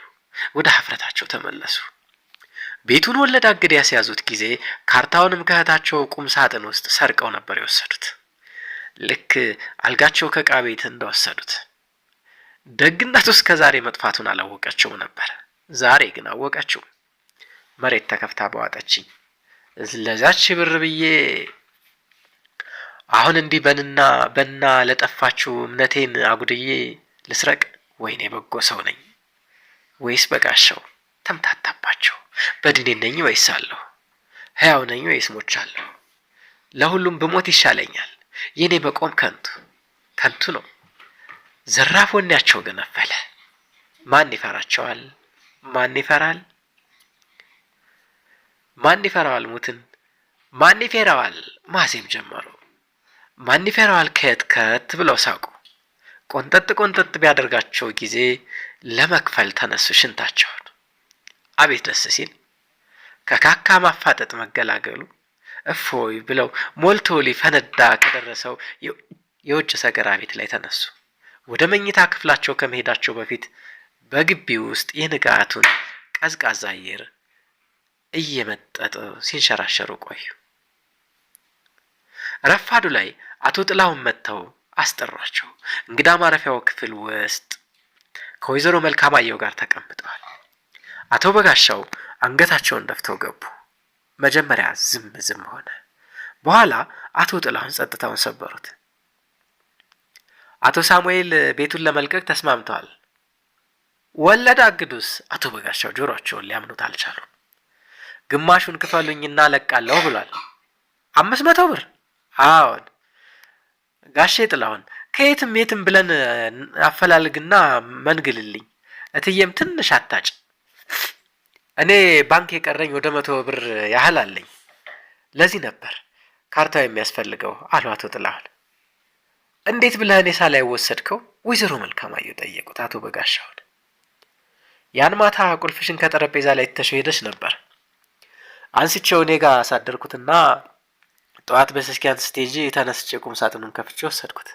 ወደ ሀፍረታቸው ተመለሱ። ቤቱን ወለድ አግድ ያስያዙት ጊዜ ካርታውንም ከእህታቸው ቁም ሳጥን ውስጥ ሰርቀው ነበር የወሰዱት። ልክ አልጋቸው ከዕቃ ቤት እንደወሰዱት። ደግነቱ እስከ ዛሬ መጥፋቱን አላወቀችው ነበር። ዛሬ ግን አወቀችው። መሬት ተከፍታ በዋጠችኝ። ለዛች ብር ብዬ አሁን እንዲህ በና ለጠፋችው እምነቴን አጉድዬ ልስረቅ? ወይኔ በጎ ሰው ነኝ ወይስ በጋሻው? ተምታታባቸው። በድኔ ነኝ ወይስ አለሁ? ሕያው ነኝ ወይስ ሞቻለሁ? ለሁሉም ብሞት ይሻለኛል። የኔ መቆም ከንቱ ነው። ዘራፍ ወኔያቸው ገነፈለ። ማን ይፈራቸዋል? ማን ይፈራል? ማን ይፈራዋል? ሙትን ማን ይፈራዋል? ማዜም ጀመሩ። ማን ይፈራዋል? ከት ብለው ሳቁ። ቆንጠጥ ቢያደርጋቸው ጊዜ ለመክፈል ተነሱ ሽንታቸውን። አቤት ደስ ሲል! ከካካ ማፋጠጥ መገላገሉ። እፎይ ብለው ሞልቶ ሊፈነዳ ከደረሰው የውጭ ሰገራ ቤት ላይ ተነሱ። ወደ መኝታ ክፍላቸው ከመሄዳቸው በፊት በግቢው ውስጥ የንጋቱን ቀዝቃዛ አየር እየመጠጡ ሲንሸራሸሩ ቆዩ። ረፋዱ ላይ አቶ ጥላሁን መጥተው አስጠሯቸው። እንግዳ ማረፊያው ክፍል ውስጥ ከወይዘሮ መልካማየሁ ጋር ተቀምጠዋል። አቶ በጋሻው አንገታቸውን ደፍተው ገቡ። መጀመሪያ ዝም ሆነ። በኋላ አቶ ጥላሁን ጸጥታውን ሰበሩት። አቶ ሳሙኤል ቤቱን ለመልቀቅ ተስማምተዋል። ወለድ አግዱስ? አቶ በጋሻው ጆሮአቸውን ሊያምኑት አልቻሉም። ግማሹን ክፈሉኝና ለቃለሁ ብሏል። 500 ብር? አዎን። ጋሼ ጥላሁን ከየትም የትም ብለን አፈላልግና መንግልልኝ። እትዬም ትንሽ አታጭ። እኔ ባንክ የቀረኝ ወደ 100 ብር ያህል አለኝ። ለዚህ ነበር ካርታው የሚያስፈልገው አሉ አቶ ጥላሁን። እንዴት ብለህ እኔ ሳላይ ወሰድከው? ወይዘሮ መልካማየሁ ጠየቁት አቶ በጋሻውን። ያን ማታ ቁልፍሽን ከጠረጴዛ ላይ ትተሽው ሄደሽ ነበር። አንስቼው እኔ ጋር አሳደርኩትና ጠዋት በስስኪያን ስቴጂ ተነስቼ ቁም ሳጥኑን ከፍቼ ወሰድኩት።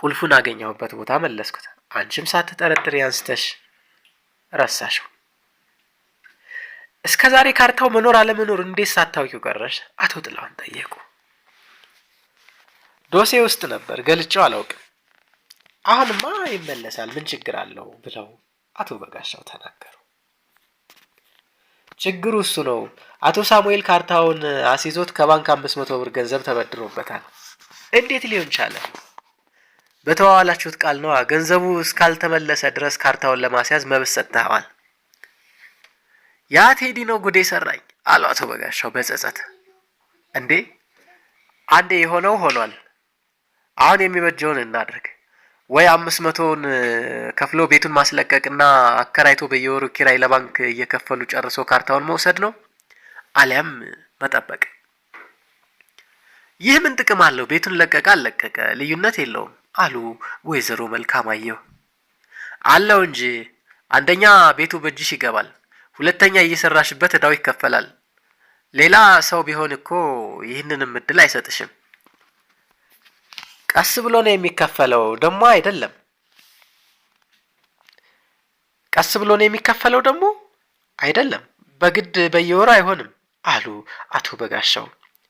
ቁልፉን አገኘሁበት ቦታ መለስኩት። አንቺም ሳትጠረጥሪ አንስተሽ ረሳሽው። እስከ ዛሬ ካርታው መኖር አለመኖር እንዴት ሳታውቂው ቀረሽ? አቶ ጥላሁን ጠየቁ። ዶሴ ውስጥ ነበር፣ ገልጬው አላውቅም። አሁንማ ይመለሳል፣ ምን ችግር አለው ብለው አቶ በጋሻው ተናገሩ። ችግሩ እሱ ነው። አቶ ሳሙኤል ካርታውን አስይዞት ከባንክ 500 ብር ገንዘብ ተበድሮበታል። እንዴት ሊሆን ቻለ? በተዋዋላችሁት ቃል ነዋ። ገንዘቡ እስካልተመለሰ ድረስ ካርታውን ለማስያዝ መብት ሰጥተዋል። ያ ቴዲ ነው ጉዴ ሰራኝ አሉ አቶ በጋሻው በጸጸት። እንዴ አንዴ የሆነው ሆኗል። አሁን የሚበጀውን እናድርግ። ወይ 500ን ከፍሎ ቤቱን ማስለቀቅና አከራይቶ በየወሩ ኪራይ ለባንክ እየከፈሉ ጨርሶ ካርታውን መውሰድ ነው፣ አሊያም መጠበቅ። ይህ ምን ጥቅም አለው? ቤቱን ለቀቀ አልለቀቀ ልዩነት የለውም አሉ ወይዘሮ መልካማየሁ። አለው እንጂ አንደኛ ቤቱ በእጅሽ ይገባል፣ ሁለተኛ እየሰራሽበት እዳው ይከፈላል። ሌላ ሰው ቢሆን እኮ ይህንንም እድል አይሰጥሽም። ቀስ ብሎ ነው የሚከፈለው ደግሞ አይደለም። ቀስ ብሎ ነው የሚከፈለው ደግሞ አይደለም፣ በግድ በየወሩ አይሆንም አሉ አቶ በጋሻው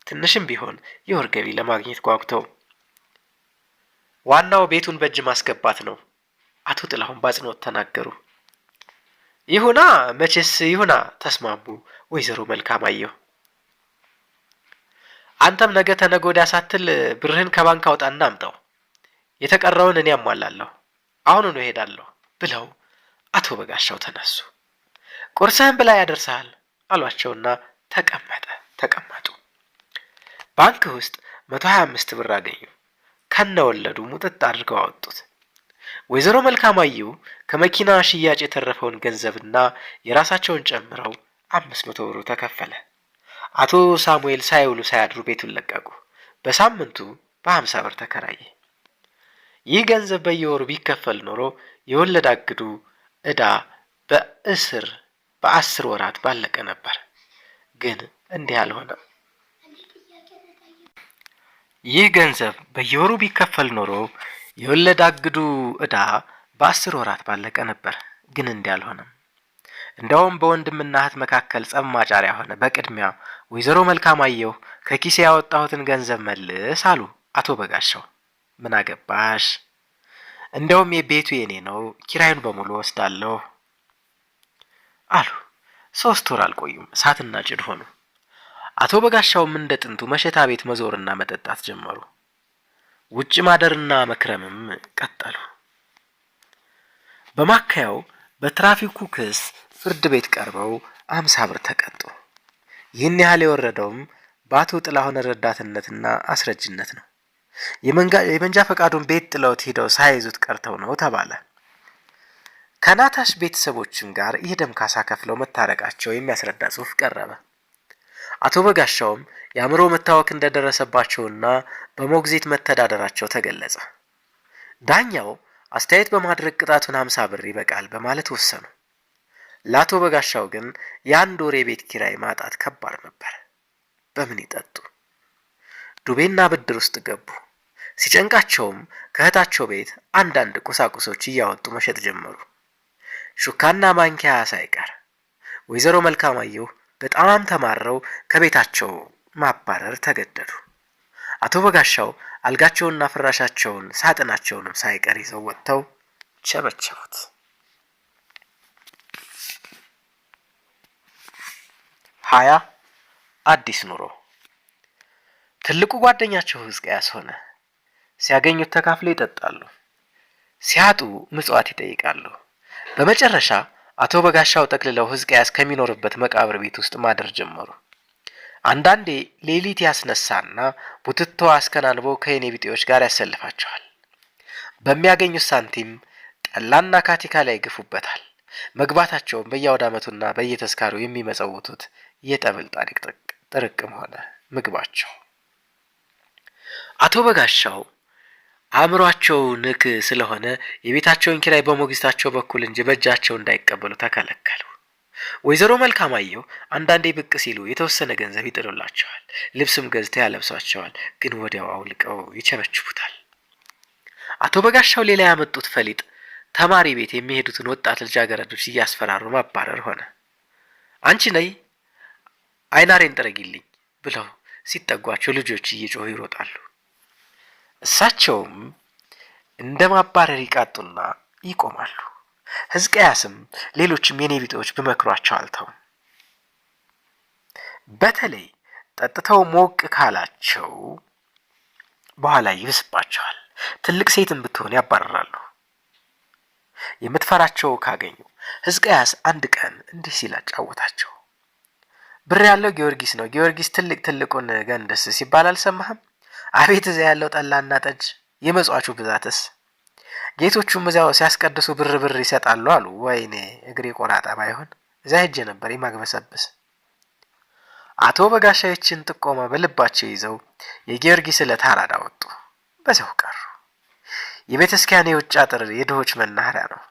ትንሽም ቢሆን የወር ገቢ ለማግኘት ጓጉተው። ዋናው ቤቱን በእጅ ማስገባት ነው አቶ ጥላሁን ባጽኖት ተናገሩ። ይሁና መቼስ ይሁና ተስማሙ ወይዘሮ መልካማየሁ። አንተም ነገ ተነገ ወዲያ ሳትል ብርህን ከባንክ አውጣና አምጣው፣ የተቀረውን እኔ አሟላለሁ፣ አሁኑኑ እሄዳለሁ ብለው አቶ በጋሻው ተነሱ። ቁርስህን ብላ ያደርሳል አሏቸውና ተቀመጡ። ባንክ ውስጥ 125 ብር አገኙ። ከነወለዱ ሙጥጥ አድርገው አወጡት። ወይዘሮ መልካማየሁ ከመኪና ሽያጭ የተረፈውን ገንዘብና የራሳቸውን ጨምረው 500 ብሩ ተከፈለ። አቶ ሳሙኤል ሳይውሉ ሳያድሩ ቤቱን ለቀቁ። በሳምንቱ በ50 ብር ተከራየ። ይህ ገንዘብ በየወሩ ቢከፈል ኖሮ የወለድ አግዱ እዳ በእስር በ10 ወራት ባለቀ ነበር። ግን እንዲህ አልሆነም። ይህ ገንዘብ በየወሩ ቢከፈል ኖሮ የወለድ አግዱ ዕዳ በ10 ወራት ባለቀ ነበር። ግን እንዲህ አልሆነም። እንደውም በወንድምና እህት መካከል ጸብ ማጫሪያ ሆነ። በቅድሚያ ወይዘሮ መልካማየሁ ከኪሴ ያወጣሁትን ገንዘብ መልስ አሉ አቶ በጋሻው። ምን አገባሽ? እንደውም የቤቱ የኔ ነው፣ ኪራዩን በሙሉ ወስዳለሁ አሉ። 3 ወር አልቆዩም፣ እሳትና ጭድ ሆኑ። አቶ በጋሻውም እንደ ጥንቱ መሸታ ቤት መዞርና መጠጣት ጀመሩ። ውጭ ማደርና መክረምም ቀጠሉ። በማካያው በትራፊኩ ክስ ፍርድ ቤት ቀርበው 50 ብር ተቀጡ። ይህን ያህል የወረደውም በአቶ ጥላሁን ረዳትነትና አስረጅነት ነው። የመንጃ ፈቃዱን ቤት ጥለውት ሄደው ሳይዙት ቀርተው ነው ተባለ። ከናታሽ ቤተሰቦችም ጋር የደም ካሳ ከፍለው መታረቃቸው የሚያስረዳ ጽሑፍ ቀረበ። አቶ በጋሻውም የአእምሮ መታወክ እንደደረሰባቸውና በሞግዚት መተዳደራቸው ተገለጸ። ዳኛው አስተያየት በማድረግ ቅጣቱን 50 ብር ይበቃል በማለት ወሰኑ። ለአቶ በጋሻው ግን የ1 ወር የቤት ኪራይ ማጣት ከባድ ነበር። በምን ይጠጡ? ዱቤና ብድር ውስጥ ገቡ። ሲጨንቃቸውም ከእህታቸው ቤት አንዳንድ ቁሳቁሶች እያወጡ መሸጥ ጀመሩ፣ ሹካና ማንኪያ ሳይቀር። ወይዘሮ መልካማየሁ በጣም ተማረው ከቤታቸው ማባረር ተገደዱ። አቶ በጋሻው አልጋቸውንና ፍራሻቸውን ሳጥናቸውንም ሳይቀር ይዘው ወጥተው ቸበቸቡት። አዲስ ኑሮ። ትልቁ ጓደኛቸው ሕዝቅያስ ሆነ። ሲያገኙት ተካፍለው ይጠጣሉ፣ ሲያጡ ምጽዋት ይጠይቃሉ። በመጨረሻ አቶ በጋሻው ጠቅልለው ሕዝቅያስ ከሚኖርበት መቃብር ቤት ውስጥ ማደር ጀመሩ። አንዳንዴ ሌሊት ያስነሳና ቡትቶ አስከናንቦ ከየኔ ቢጤዎች ጋር ያሰልፋቸዋል። በሚያገኙት ሳንቲም ጠላና ካቲካ ላይ ይግፉበታል። መግባታቸውም በየአውደ ዓመቱና በየተስካሩ የሚመጸውቱት የጠብል ጣሪቅ ጥርቅም ሆነ ምግባቸው። አቶ በጋሻው አእምሯቸው ንክ ስለሆነ የቤታቸውን ኪራይ በሞግዚታቸው በኩል እንጂ በእጃቸው እንዳይቀበሉ ተከለከሉ። ወይዘሮ መልካማየሁ አንዳንዴ ብቅ ሲሉ የተወሰነ ገንዘብ ይጥሉላቸዋል፣ ልብስም ገዝተው ያለብሷቸዋል። ግን ወዲያው አውልቀው ይቸበችቡታል። አቶ በጋሻው ሌላ ያመጡት ፈሊጥ ተማሪ ቤት የሚሄዱትን ወጣት ልጃገረዶች እያስፈራሩ ማባረር ሆነ። አንቺ ነይ አይናሬን ጥረጊልኝ ብለው ሲጠጓቸው ልጆች እየጮሁ ይሮጣሉ። እሳቸውም እንደ ማባረር ይቃጡና ይቆማሉ። ሕዝቅያስም ሌሎችም የኔ ቢጤዎች በመክሯቸው አልተውም። በተለይ ጠጥተው ሞቅ ካላቸው በኋላ ይብስባቸዋል። ትልቅ ሴትም ብትሆን ያባረራሉ። የምትፈራቸው ካገኙ ሕዝቅያስ አንድ ቀን እንዲህ ሲል አጫወታቸው። ብር ያለው ጊዮርጊስ ነው። ጊዮርጊስ ትልቁን ገንደስ ሲባል አልሰማህም? አቤት እዚያ ያለው ጠላና ጠጅ፣ የመጽዋቹ ብዛትስ! ጌቶቹም እዚያው ሲያስቀድሱ ብር ይሰጣሉ አሉ። ወይኔ እግሬ ቆራጣ ባይሆን እዚያ ሄጄ ነበር የማግበሰብስ። አቶ በጋሻዎችን ጥቆማ በልባቸው ይዘው የጊዮርጊስ ዕለት አራዳ ወጡ። በዚያው ቀሩ። የቤተክርስቲያን የውጭ አጥር የድሆች መናኸሪያ ነው።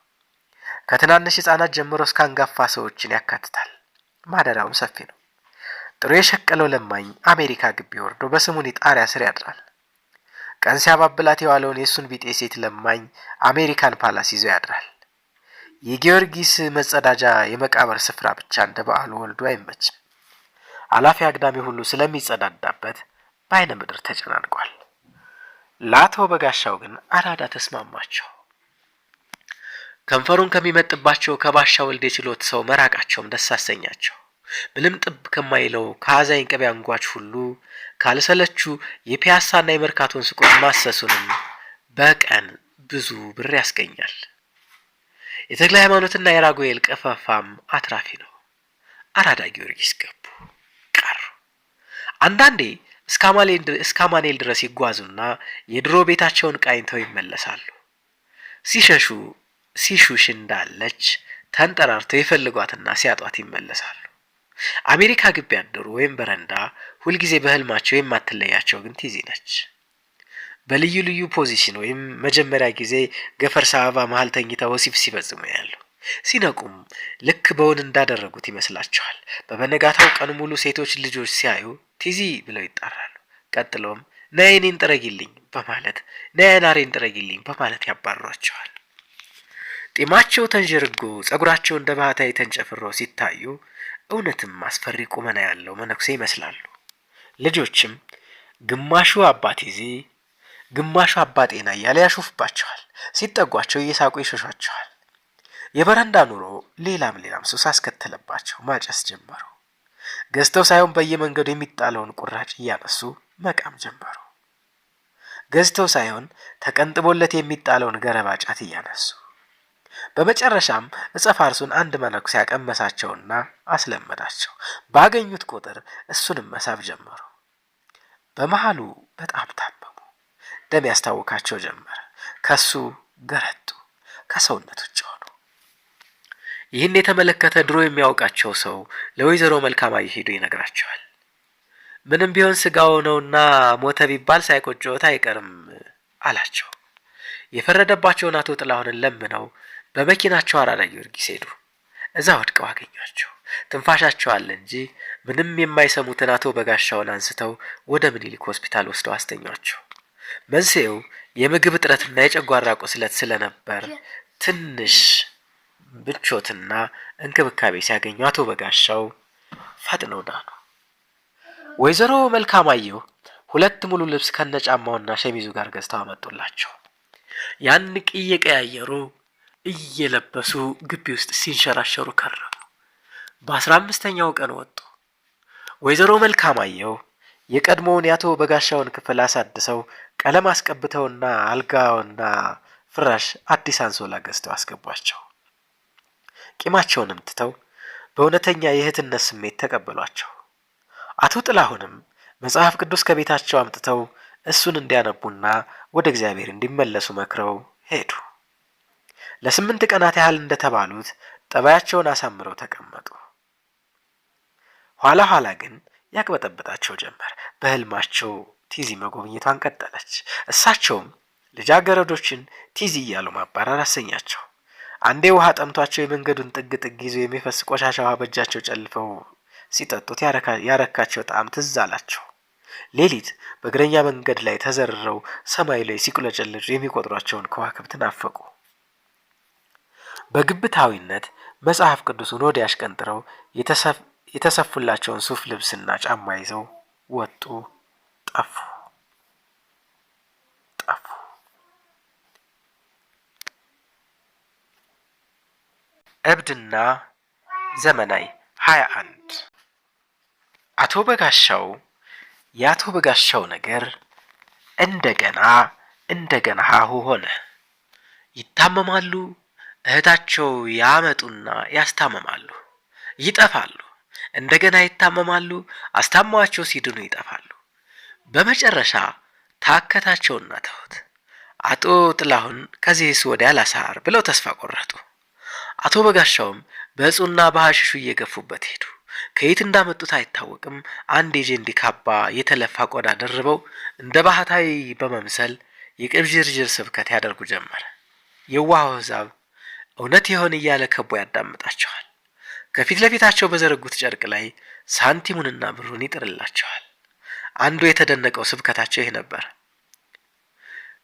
ከትናንሽ ሕፃናት ጀምሮ እስከ አንጋፋ ሰዎችን ያካትታል። ማደሪያውም ሰፊ ነው። ጥሩ የሸቀለው ለማኝ አሜሪካ ግቢ ወርዶ በስሙኒ ጣሪያ ስር ያድራል። ቀን ሲያባብላት የዋለውን የሱን ቢጤ ሴት ለማኝ አሜሪካን ፓላስ ይዞ ያድራል። የጊዮርጊስ መጸዳጃ የመቃብር ስፍራ ብቻ እንደ በዓሉ ወልዶ አይመችም። አላፊ አግዳሚ ሁሉ ስለሚጸዳዳበት በአይነ ምድር ተጨናንቋል። ለአቶ በጋሻው ግን አራዳ ተስማማቸው። ከንፈሩን ከሚመጥባቸው ከባሻ ወልዴ ችሎት ሰው መራቃቸውም ደስ አሰኛቸው። ምንም ጥብ ከማይለው ከአዛኝ ቅቤ አንጓች ሁሉ ካልሰለቹ የፒያሳና የመርካቶን ሱቆች ማሰሱንም በቀን ብዙ ብር ያስገኛል። የተክለ ሃይማኖትና የራጉኤል ቀፈፋም አትራፊ ነው። አራዳ ጊዮርጊስ ገቡ፣ ቀሩ። አንዳንዴ እስከ አማኑኤል ድረስ ይጓዙና የድሮ ቤታቸውን ቃኝተው ይመለሳሉ። ሲሹሽ እንዳለች ተንጠራርተው የፈልጓትና ሲያጧት ይመለሳሉ። አሜሪካ ግቢ ያደሩ ወይም በረንዳ ሁልጊዜ በህልማቸው የማትለያቸው ግን ቲዚ ነች። በልዩ ልዩ ፖዚሽን ወይም መጀመሪያ ጊዜ ገፈርሳ አበባ መሀል ተኝተው ወሲብ ሲፈጽሙ ያሉ፣ ሲነቁም ልክ በውን እንዳደረጉት ይመስላቸዋል። በበነጋታው ቀን ሙሉ ሴቶች ልጆች ሲያዩ ቲዚ ብለው ይጣራሉ። ቀጥሎም ነይ እኔን ጥረጊልኝ በማለት ነይ ናሬን ጥረጊልኝ በማለት ያባሯቸዋል። ጢማቸው ተንዠርጎ ጸጉራቸው እንደ ባህታዊ ተንጨፍሮ ሲታዩ እውነትም አስፈሪ ቁመና ያለው መነኩሴ ይመስላሉ። ልጆችም ግማሹ አባ ቲዚ ግማሹ አባ ጤና እያለ ያሾፍባቸዋል። ሲጠጓቸው እየሳቁ ይሸሿቸዋል። የበረንዳ ኑሮ ሌላም ሱስ አስከተለባቸው። ማጨስ ጀመሩ። ገዝተው ሳይሆን በየመንገዱ የሚጣለውን ቁራጭ እያነሱ መቃም ጀመሩ። ገዝተው ሳይሆን ተቀንጥቦለት የሚጣለውን ገረባ ጫት እያነሱ በመጨረሻም ዕፀ ፋርሱን አንድ መነኩሴ ያቀመሳቸውና አስለመዳቸው። ባገኙት ቁጥር እሱንም መሳብ ጀመሩ። በመሃሉ በጣም ታመሙ። ደም ያስታውካቸው ጀመረ። ከሱ ገረጡ፣ ከሰውነት ውጭ ሆኑ። ይህን የተመለከተ ድሮ የሚያውቃቸው ሰው ለወይዘሮ መልካማየ ሄዶ ይነግራቸዋል። ምንም ቢሆን ስጋው ነውና ሞተ ቢባል ሳይቆጨዎት አይቀርም አላቸው። የፈረደባቸውን አቶ ጥላሁንን ለምነው በመኪናቸው አራዳ ጊዮርጊስ ሄዱ። እዛ ወድቀው አገኟቸው። ትንፋሻቸው አለ እንጂ ምንም የማይሰሙትን አቶ በጋሻውን አንስተው ወደ ምኒልክ ሆስፒታል ወስደው አስተኟቸው። መንስኤው የምግብ እጥረትና የጨጓራ ቁስለት ስለነበር ትንሽ ብቾትና እንክብካቤ ሲያገኙ አቶ በጋሻው ፈጥነው ዳኑ። ወይዘሮ መልካማየሁ 2 ሙሉ ልብስ ከነጫማውና ሸሚዙ ጋር ገዝተው አመጡላቸው። ያን እየቀያየሩ እየለበሱ ግቢ ውስጥ ሲንሸራሸሩ ከረሙ። በ15ኛው ቀን ወጡ። ወይዘሮ መልካማየሁ የቀድሞውን የአቶ በጋሻውን ክፍል አሳድሰው ቀለም አስቀብተውና አልጋውና ፍራሽ አዲስ አንሶላ ገዝተው አስገቧቸው። ቂማቸውንም ትተው በእውነተኛ የእህትነት ስሜት ተቀበሏቸው። አቶ ጥላሁንም መጽሐፍ ቅዱስ ከቤታቸው አምጥተው እሱን እንዲያነቡና ወደ እግዚአብሔር እንዲመለሱ መክረው ሄዱ። ለ8 ቀናት ያህል እንደተባሉት ጠባያቸውን አሳምረው ተቀመጡ። ኋላ ግን ያቅበጠበጣቸው ጀመር። በህልማቸው ቲዚ መጎብኘቷን ቀጠለች። እሳቸውም ልጃገረዶችን ቲዚ እያሉ ማባረር አሰኛቸው። አንዴ ውሃ ጠምቷቸው የመንገዱን ጥግ ይዞ የሚፈስ ቆሻሻ ውሃ በእጃቸው ጨልፈው ሲጠጡት ያረካቸው ጣዕም ትዝ አላቸው። ሌሊት በእግረኛ መንገድ ላይ ተዘርረው ሰማይ ላይ ሲቁለጨለጩ የሚቆጥሯቸውን ከዋክብት ናፈቁ። በግብታዊነት መጽሐፍ ቅዱስን ወዲያ አሽቀንጥረው የተሰፉላቸውን ሱፍ ልብስና ጫማ ይዘው ወጡ። ጠፉ። እብድና ዘመናዊ 21 አቶ በጋሻው የአቶ በጋሻው ነገር እንደገና ሀሁ ሆነ። ይታመማሉ፣ እህታቸው ያመጡና ያስታመማሉ፣ ይጠፋሉ፣ እንደገና ይታመማሉ፣ አስታማቸው ሲድኑ ይጠፋሉ። በመጨረሻ ታከታቸውና ተውት። አቶ ጥላሁን ከዚህስ ወዲያ ላሳር ብለው ተስፋ ቆረጡ። አቶ በጋሻውም በእጹና በሐሽሹ እየገፉበት ሄዱ። ከየት እንዳመጡት አይታወቅም። አንድ የጀንዲ ካባ የተለፋ ቆዳ ደርበው እንደ ባህታዊ በመምሰል የቅብዥርዥር ስብከት ያደርጉ ጀመረ። የዋህ ሕዛብ እውነት ይሆን እያለ ከቦ ያዳምጣቸዋል። ከፊት ለፊታቸው በዘረጉት ጨርቅ ላይ ሳንቲሙንና ብሩን ይጥርላቸዋል። አንዱ የተደነቀው ስብከታቸው ይህ ነበር።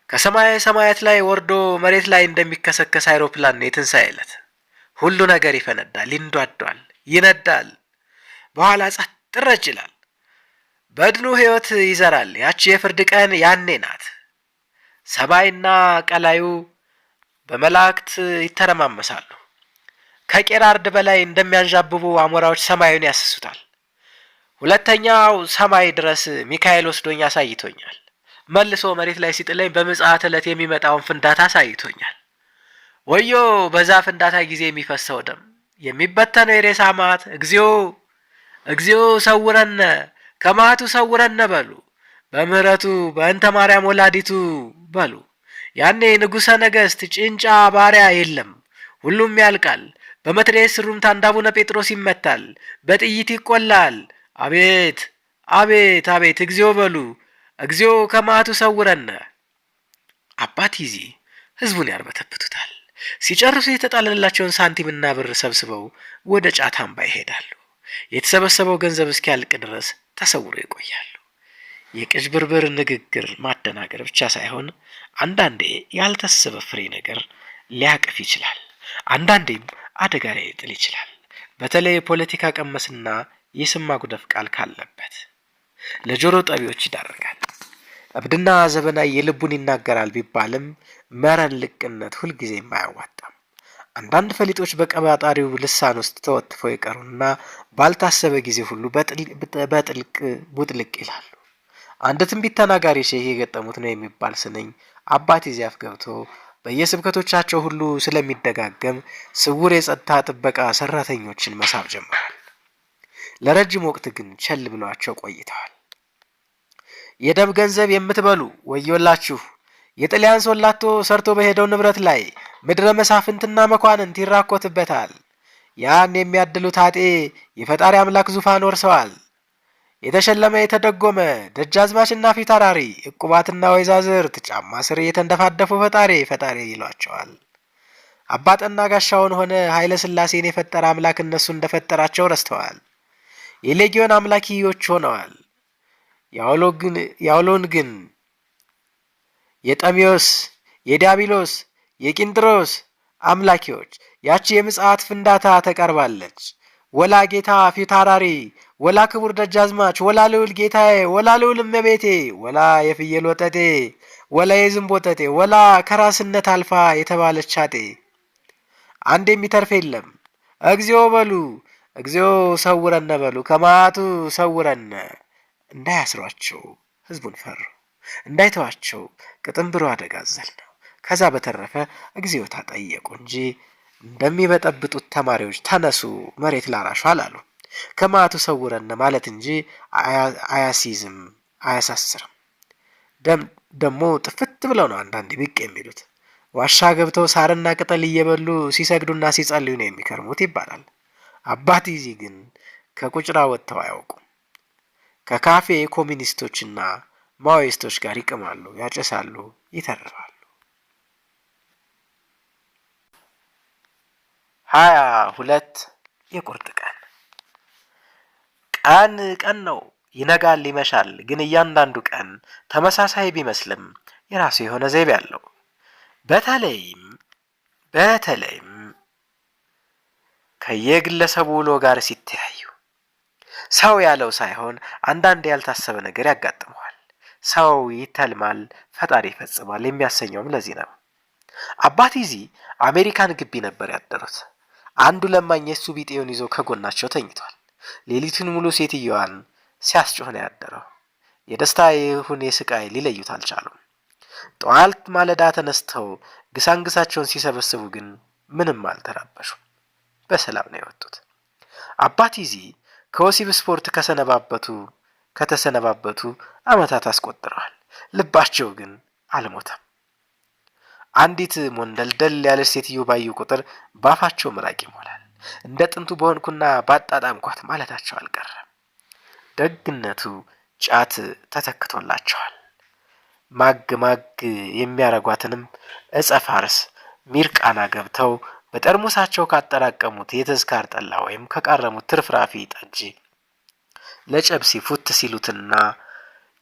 ከሰማይ ሰማያት ላይ ወርዶ መሬት ላይ እንደሚከሰከስ አይሮፕላን የትንሣኤ ዕለት ሁሉ ነገር ይፈነዳል፣ ይንዷዷል፣ ይነዳል፣ በኋላ ጸጥ ረጭ ይላል። በድኑ ሕይወት ይዘራል። ያቺ የፍርድ ቀን ያኔ ናት። ሰማይና ቀላዩ በመላእክት ይተረማመሳሉ። ከቄራርድ በላይ እንደሚያንዣብቡ አሞራዎች ሰማዩን ያስሱታል። ሁለተኛው ሰማይ ድረስ ሚካኤል ወስዶኝ አሳይቶኛል። መልሶ መሬት ላይ ሲጥለኝ በምጽአት ዕለት የሚመጣውን ፍንዳታ አሳይቶኛል። ወዮ በዛ ፍንዳታ ጊዜ የሚፈሰው ደም፣ የሚበተነው የሬሳ ማት። እግዚኦ ሰውረነ፣ ከማቱ ሰውረነ በሉ። በምህረቱ በእንተ ማርያም ወላዲቱ በሉ። ያኔ ንጉሠ ነገሥት ጭንጫ ባሪያ የለም፣ ሁሉም ያልቃል። በመትረየስ ሩምታ እንደ አቡነ ጴጥሮስ ይመታል፣ በጥይት ይቆላል። አቤት አቤት አቤት! እግዚኦ በሉ። እግዚኦ ከማቱ ሰውረነ። አባ ቲዚ ህዝቡን ያርበተብቱታል። ሲጨርሱ የተጣለላቸውን ሳንቲምና ብር ሰብስበው ወደ ጫት አምባ ይሄዳሉ። የተሰበሰበው ገንዘብ እስኪያልቅ ድረስ ተሰውሮ ይቆያሉ። የቅዥብርብር ንግግር ማደናገር ብቻ ሳይሆን አንዳንዴ ያልታሰበ ፍሬ ነገር ሊያቅፍ ይችላል። አንዳንዴም አደጋ ላይ ሊጥል ይችላል። በተለይ የፖለቲካ ቀመስና የስም ማጉደፍ ቃል ካለበት ለጆሮ ጠቢዎች ይዳርጋል። እብድና ዘበናይ የልቡን ይናገራል ቢባልም መረን ልቅነት ሁልጊዜም አያዋጣም። አንዳንድ ፈሊጦች በቀባጣሪው ልሳን ውስጥ ተወትፈው ይቀሩና ባልታሰበ ጊዜ ሁሉ በጥልቅ ቡጥልቅ ይላሉ። አንድ ትንቢት ተናጋሪ ሼህ የገጠሙት ነው የሚባል ስንኝ አባቴ ዚያፍ ገብቶ በየስብከቶቻቸው ሁሉ ስለሚደጋገም ስውር የጸጥታ ጥበቃ ሰራተኞችን መሳብ ጀምሯል። ለረጅም ወቅት ግን ቸል ብሏቸው ቆይተዋል። የደም ገንዘብ የምትበሉ ወዮላችሁ! የጥልያን ሶላቶ ሰርቶ በሄደው ንብረት ላይ ምድረ መሳፍንትና መኳንንት ይራኮትበታል። ያን የሚያድሉት አጤ የፈጣሪ አምላክ ዙፋን ወርሰዋል። የተሸለመ የተደጎመ ደጃዝማችና ፊታውራሪ ዕቁባትና ወይዛዝርት ጫማ ስር የተንደፋደፉ ፈጣሪ ይሏቸዋል። አባጠና ጋሻውን ሆነ ኃይለ ሥላሴን የፈጠረ አምላክ እነሱ እንደፈጠራቸው ረስተዋል። የሌጊዮን አምላኪዎች ሆነዋል። ያውሎን ግን የጠሚዮስ፣ የዲያብሎስ፣ የቂንጥሮስ አምላኪዎች ያቺ የምጽአት ፍንዳታ ተቀርባለች። ወላ ጌታ ፊታውራሪ፣ ወላ ክቡር ደጃዝማች፣ ወላ ልዑል ጌታዬ፣ ወላ ልዑል እመቤቴ፣ ወላ የፍየል ወጠጤ፣ ወላ የዝንብ ወጠጤ፣ ወላ ከራስነት አልፋ የተባለች አጤ። አንድ የሚተርፍ የለም። እግዚኦ በሉ፣ እግዚኦ ሰውረነ በሉ፣ ከመዓቱ ሰውረነ። እንዳያስሯቸው ህዝቡን ፈሩ፣ እንዳይተዋቸው ቅጥንብሮ አደጋ አዘል ነው። ከዛ በተረፈ እግዚኦታ ጠየቁ እንጂ እንደሚበጠብጡት ተማሪዎች ተነሱ መሬት ላራሹ አላሉ። ከመዓቱ ሰውረነ ማለት እንጂ አያሲዝም፣ አያሳስርም። ደሞ ጥፍት ብለው ነው አንዳንድ ብቅ የሚሉት። ዋሻ ገብተው ሳርና ቅጠል እየበሉ ሲሰግዱና ሲጸልዩ ነው የሚከርሙት ይባላል። አባት ይዚ ግን ከቁጭራ ወጥተው አያውቁም። ከካፌ ኮሚኒስቶችና ማኦይስቶች ጋር ይቅማሉ፣ ያጨሳሉ፣ ይተርፋሉ። 22 የቁርጥ ቀን። ቀን ነው፣ ይነጋል፣ ይመሻል። ግን እያንዳንዱ ቀን ተመሳሳይ ቢመስልም የራሱ የሆነ ዘይቤ አለው። በተለይም ከየግለሰቡ ውሎ ጋር ሲተያዩ ሰው ያለው ሳይሆን አንዳንድ ያልታሰበ ነገር ያጋጥመዋል። ሰው ይተልማል፣ ፈጣሪ ይፈጽማል የሚያሰኘውም ለዚህ ነው። አባት ይዚ አሜሪካን ግቢ ነበር ያደሩት። አንዱ ለማኝ የሱ ቢጤውን ይዞ ከጎናቸው ተኝቷል። ሌሊቱን ሙሉ ሴትየዋን ሲያስጮህ ነው ያደረው። የደስታ ይሁን የስቃይ ሊለዩት አልቻሉም። ጠዋት ማለዳ ተነስተው ግሳንግሳቸውን ሲሰበስቡ ግን ምንም አልተራበሹም። በሰላም ነው የወጡት። አባት ይዚ ከወሲብ ስፖርት ከተሰነባበቱ ዓመታት አስቆጥረዋል። ልባቸው ግን አልሞተም። አንዲት ሞንደልደል ያለች ሴትዮ ባዩ ቁጥር ባፋቸው ምራቅ ይሞላል። እንደ ጥንቱ በሆንኩና ባጣጣምኳት ማለታቸው አልቀረም። ደግነቱ ጫት ተተክቶላቸዋል። ማግ የሚያረጓትንም እጸ ፋርስ ሚርቃና ገብተው በጠርሙሳቸው ካጠራቀሙት የተዝካር ጠላ ወይም ከቃረሙት ትርፍራፊ ጠጅ ለጨብሲ ፉት ሲሉትና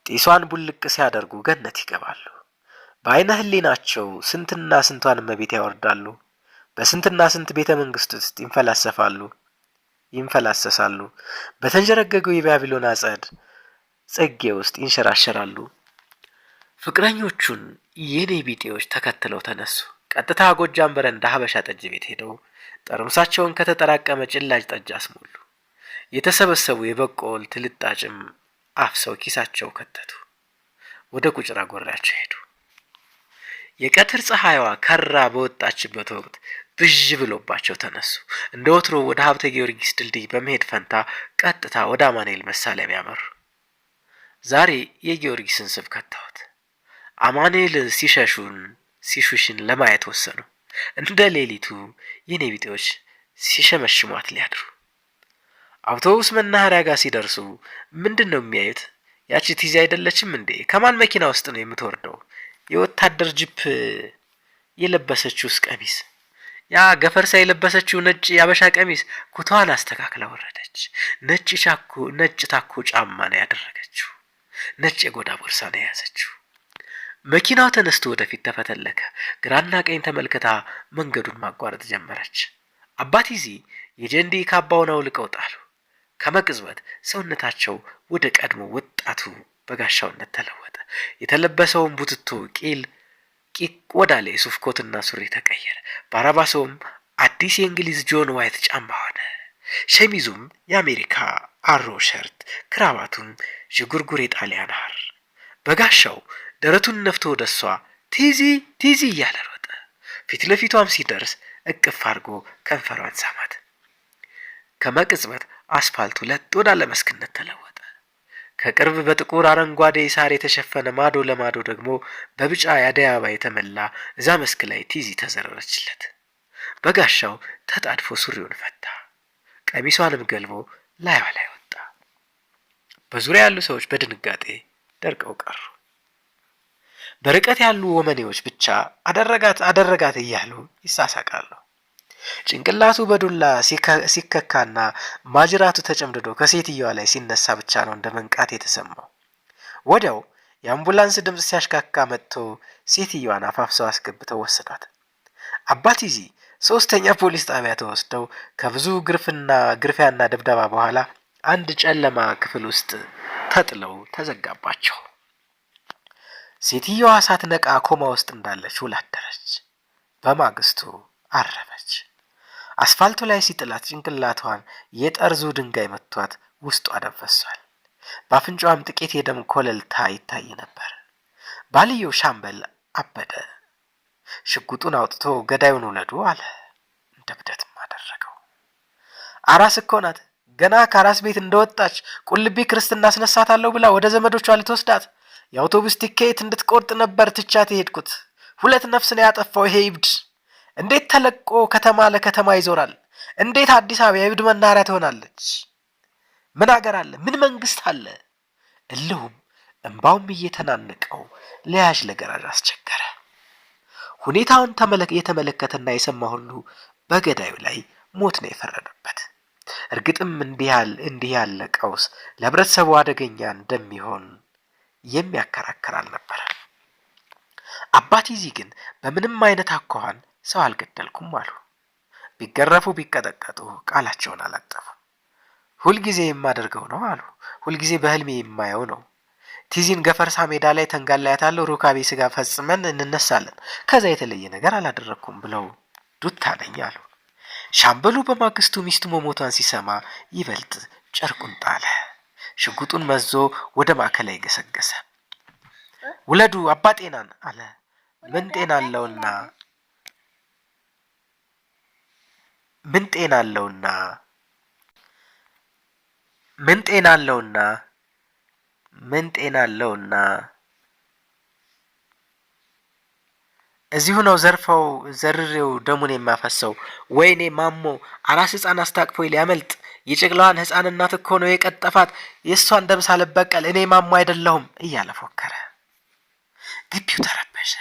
ጢሷን ቡልቅ ሲያደርጉ ገነት ይገባሉ። በአይነ ህሊናቸው ስንትና ስንቷን እመቤት ያወርዳሉ። በስንትና ስንት ቤተ መንግስት ውስጥ ይንፈላሰሳሉ። በተንጀረገገው የባቢሎን አጸድ ጽጌ ውስጥ ይንሸራሸራሉ። ፍቅረኞቹን የኔ ቢጤዎች ተከትለው ተነሱ። ቀጥታ ጎጃም በረንዳ ሀበሻ ጠጅ ቤት ሄደው ጠርሙሳቸውን ከተጠራቀመ ጭላጭ ጠጅ አስሞሉ። የተሰበሰቡ የበቆል ትልጣጭም አፍሰው ኪሳቸው ከተቱ። ወደ ቁጭራ ጎራቸው ሄዱ። የቀትር ፀሐይዋ ከራ በወጣችበት ወቅት ብዥ ብሎባቸው ተነሱ። እንደ ወትሮ ወደ ሀብተ ጊዮርጊስ ድልድይ በመሄድ ፈንታ ቀጥታ ወደ አማኑኤል መሳለሚያ ያመሩ። ዛሬ የጊዮርጊስን ስብከት ተውት። አማኑኤል ሲሹሽን ለማየት ወሰኑ። እንደ ሌሊቱ የኔ ቢጤዎች ሲሸመሽሟት ሊያድሩ። አውቶቡስ መናኸሪያ ጋር ሲደርሱ ምንድን ነው የሚያዩት? ያቺ ቲዚ አይደለችም እንዴ? ከማን መኪና ውስጥ ነው የምትወርደው? የወታደር ጂፕ የለበሰችውስ ቀሚስ ያ ገፈርሳ የለበሰችው ነጭ ያበሻ ቀሚስ ኩታዋን አስተካክላ ወረደች። ነጭ ታኮ ጫማ ነው ያደረገችው። ነጭ የጎዳ ቦርሳ ነው የያዘችው። መኪናው ተነስቶ ወደፊት ተፈተለከ። ግራና ቀኝ ተመልክታ መንገዱን ማቋረጥ ጀመረች። አባቲዚ የጀንዲ ካባውን አውልቀው ጣሉ። ከመቅጽበት ሰውነታቸው ወደ ቀድሞ ወጣቱ በጋሻውነት ተለወጠ። የተለበሰውን ቡትቶ ቂቅ ወዳለ የሱፍ ኮትና ሱሪ ተቀየረ። ባራባሰውም አዲስ የእንግሊዝ ጆን ዋይት ጫማ ሆነ። ሸሚዙም የአሜሪካ አሮ ሸርት፣ ክራባቱም ዥጉርጉር የጣሊያን ሐር። በጋሻው ደረቱን ነፍቶ ወደሷ ቲዚ እያለ ሮጠ። ፊት ለፊቷም ሲደርስ እቅፍ አድርጎ ከንፈሯን ሳማት። ከመቅጽበት አስፋልቱ ለጥ ወዳለ መስክነት ተለወጠ። ከቅርብ በጥቁር አረንጓዴ ሳር የተሸፈነ ማዶ ለማዶ ደግሞ በብጫ የአደይ አበባ የተመላ እዛ መስክ ላይ ቲዚ ተዘረረችለት። በጋሻው ተጣድፎ ሱሪውን ፈታ። ቀሚሷንም ገልቦ ላይዋ ላይ ወጣ። በዙሪያ ያሉ ሰዎች በድንጋጤ ደርቀው ቀሩ። በርቀት ያሉ ወመኔዎች ብቻ አደረጋት እያሉ ይሳሳቃሉ። ጭንቅላቱ በዱላ ሲከካና ማጅራቱ ተጨምድዶ ከሴትየዋ ላይ ሲነሳ ብቻ ነው እንደ መንቃት የተሰማው። ወዲያው የአምቡላንስ ድምፅ ሲያሽካካ መጥቶ ሴትየዋን አፋፍሰው አስገብተው ወሰዷት። አባቲዚ 3ኛ ፖሊስ ጣቢያ ተወስደው ከብዙ ግርፊያና ድብደባ በኋላ አንድ ጨለማ ክፍል ውስጥ ተጥለው ተዘጋባቸው። ሴትየዋ ሳትነቃ ኮማ ውስጥ እንዳለች ውላ አደረች። በማግስቱ አረፈች። አስፋልቱ ላይ ሲጥላት ጭንቅላቷን የጠርዙ ድንጋይ መቷት። ውስጧ ደም ፈሷል። በአፍንጫዋም ጥቂት የደም ኮለልታ ይታይ ነበር። ባልየው ሻምበል አበደ። ሽጉጡን አውጥቶ ገዳዩን ውለዱ አለ። እንደ ብደትም አደረገው። አራስ እኮ ናት። ገና ከአራስ ቤት እንደወጣች ቁልቢ ክርስትና አስነሳታለሁ ብላ ወደ ዘመዶቿ ልትወስዳት የአውቶቡስ ቲኬት እንድትቆርጥ ነበር ትቻት የሄድኩት። 2 ነፍስ ነው ያጠፋው ይሄ ይብድ። እንዴት ተለቆ ከተማ ለከተማ ይዞራል? እንዴት አዲስ አበባ የይብድ መናኸሪያ ትሆናለች? ምን አገር አለ? ምን መንግስት አለ? እልሁም እንባውም እየተናነቀው ለያዥ ለገራዥ አስቸገረ። ሁኔታውን የተመለከተና የሰማ ሁሉ በገዳዩ ላይ ሞት ነው የፈረደበት። እርግጥም እንዲህ ያለ ቀውስ ለህብረተሰቡ አደገኛ እንደሚሆን የሚያከራክር አልነበረ። አባቲዚ ግን በምንም አይነት አኳኋን ሰው አልገደልኩም አሉ። ቢገረፉ ቢቀጠቀጡ ቃላቸውን አላጠፉ። ሁልጊዜ የማደርገው ነው አሉ። ሁልጊዜ በህልሜ የማየው ነው። ቲዚን ገፈርሳ ሜዳ ላይ ተንጋላያታለሁ፣ ሩካቤ ስጋ ፈጽመን እንነሳለን። ከዛ የተለየ ነገር አላደረኩም ብለው ዱታ ነኝ አሉ። ሻምበሉ በማግስቱ ሚስቱ መሞቷን ሲሰማ ይበልጥ ጨርቁን ጣለ። ሽጉጡን መዞ ወደ ማዕከላዊ ገሰገሰ። ውለዱ አባ ጤናን አለ። ምን ጤና አለውና እዚሁ ነው ዘርሬው ደሙን የማፈሰው። ወይኔ ማሞ አራስ ሕፃን አስታቅፎ ሊያመልጥ የጨቅላዋን ሕፃን እናት እኮ ነው የቀጠፋት። የእሷን ደም ሳልበቀል እኔ ማሞ አይደለሁም እያለ ፎከረ። ግቢው ተረበሸ።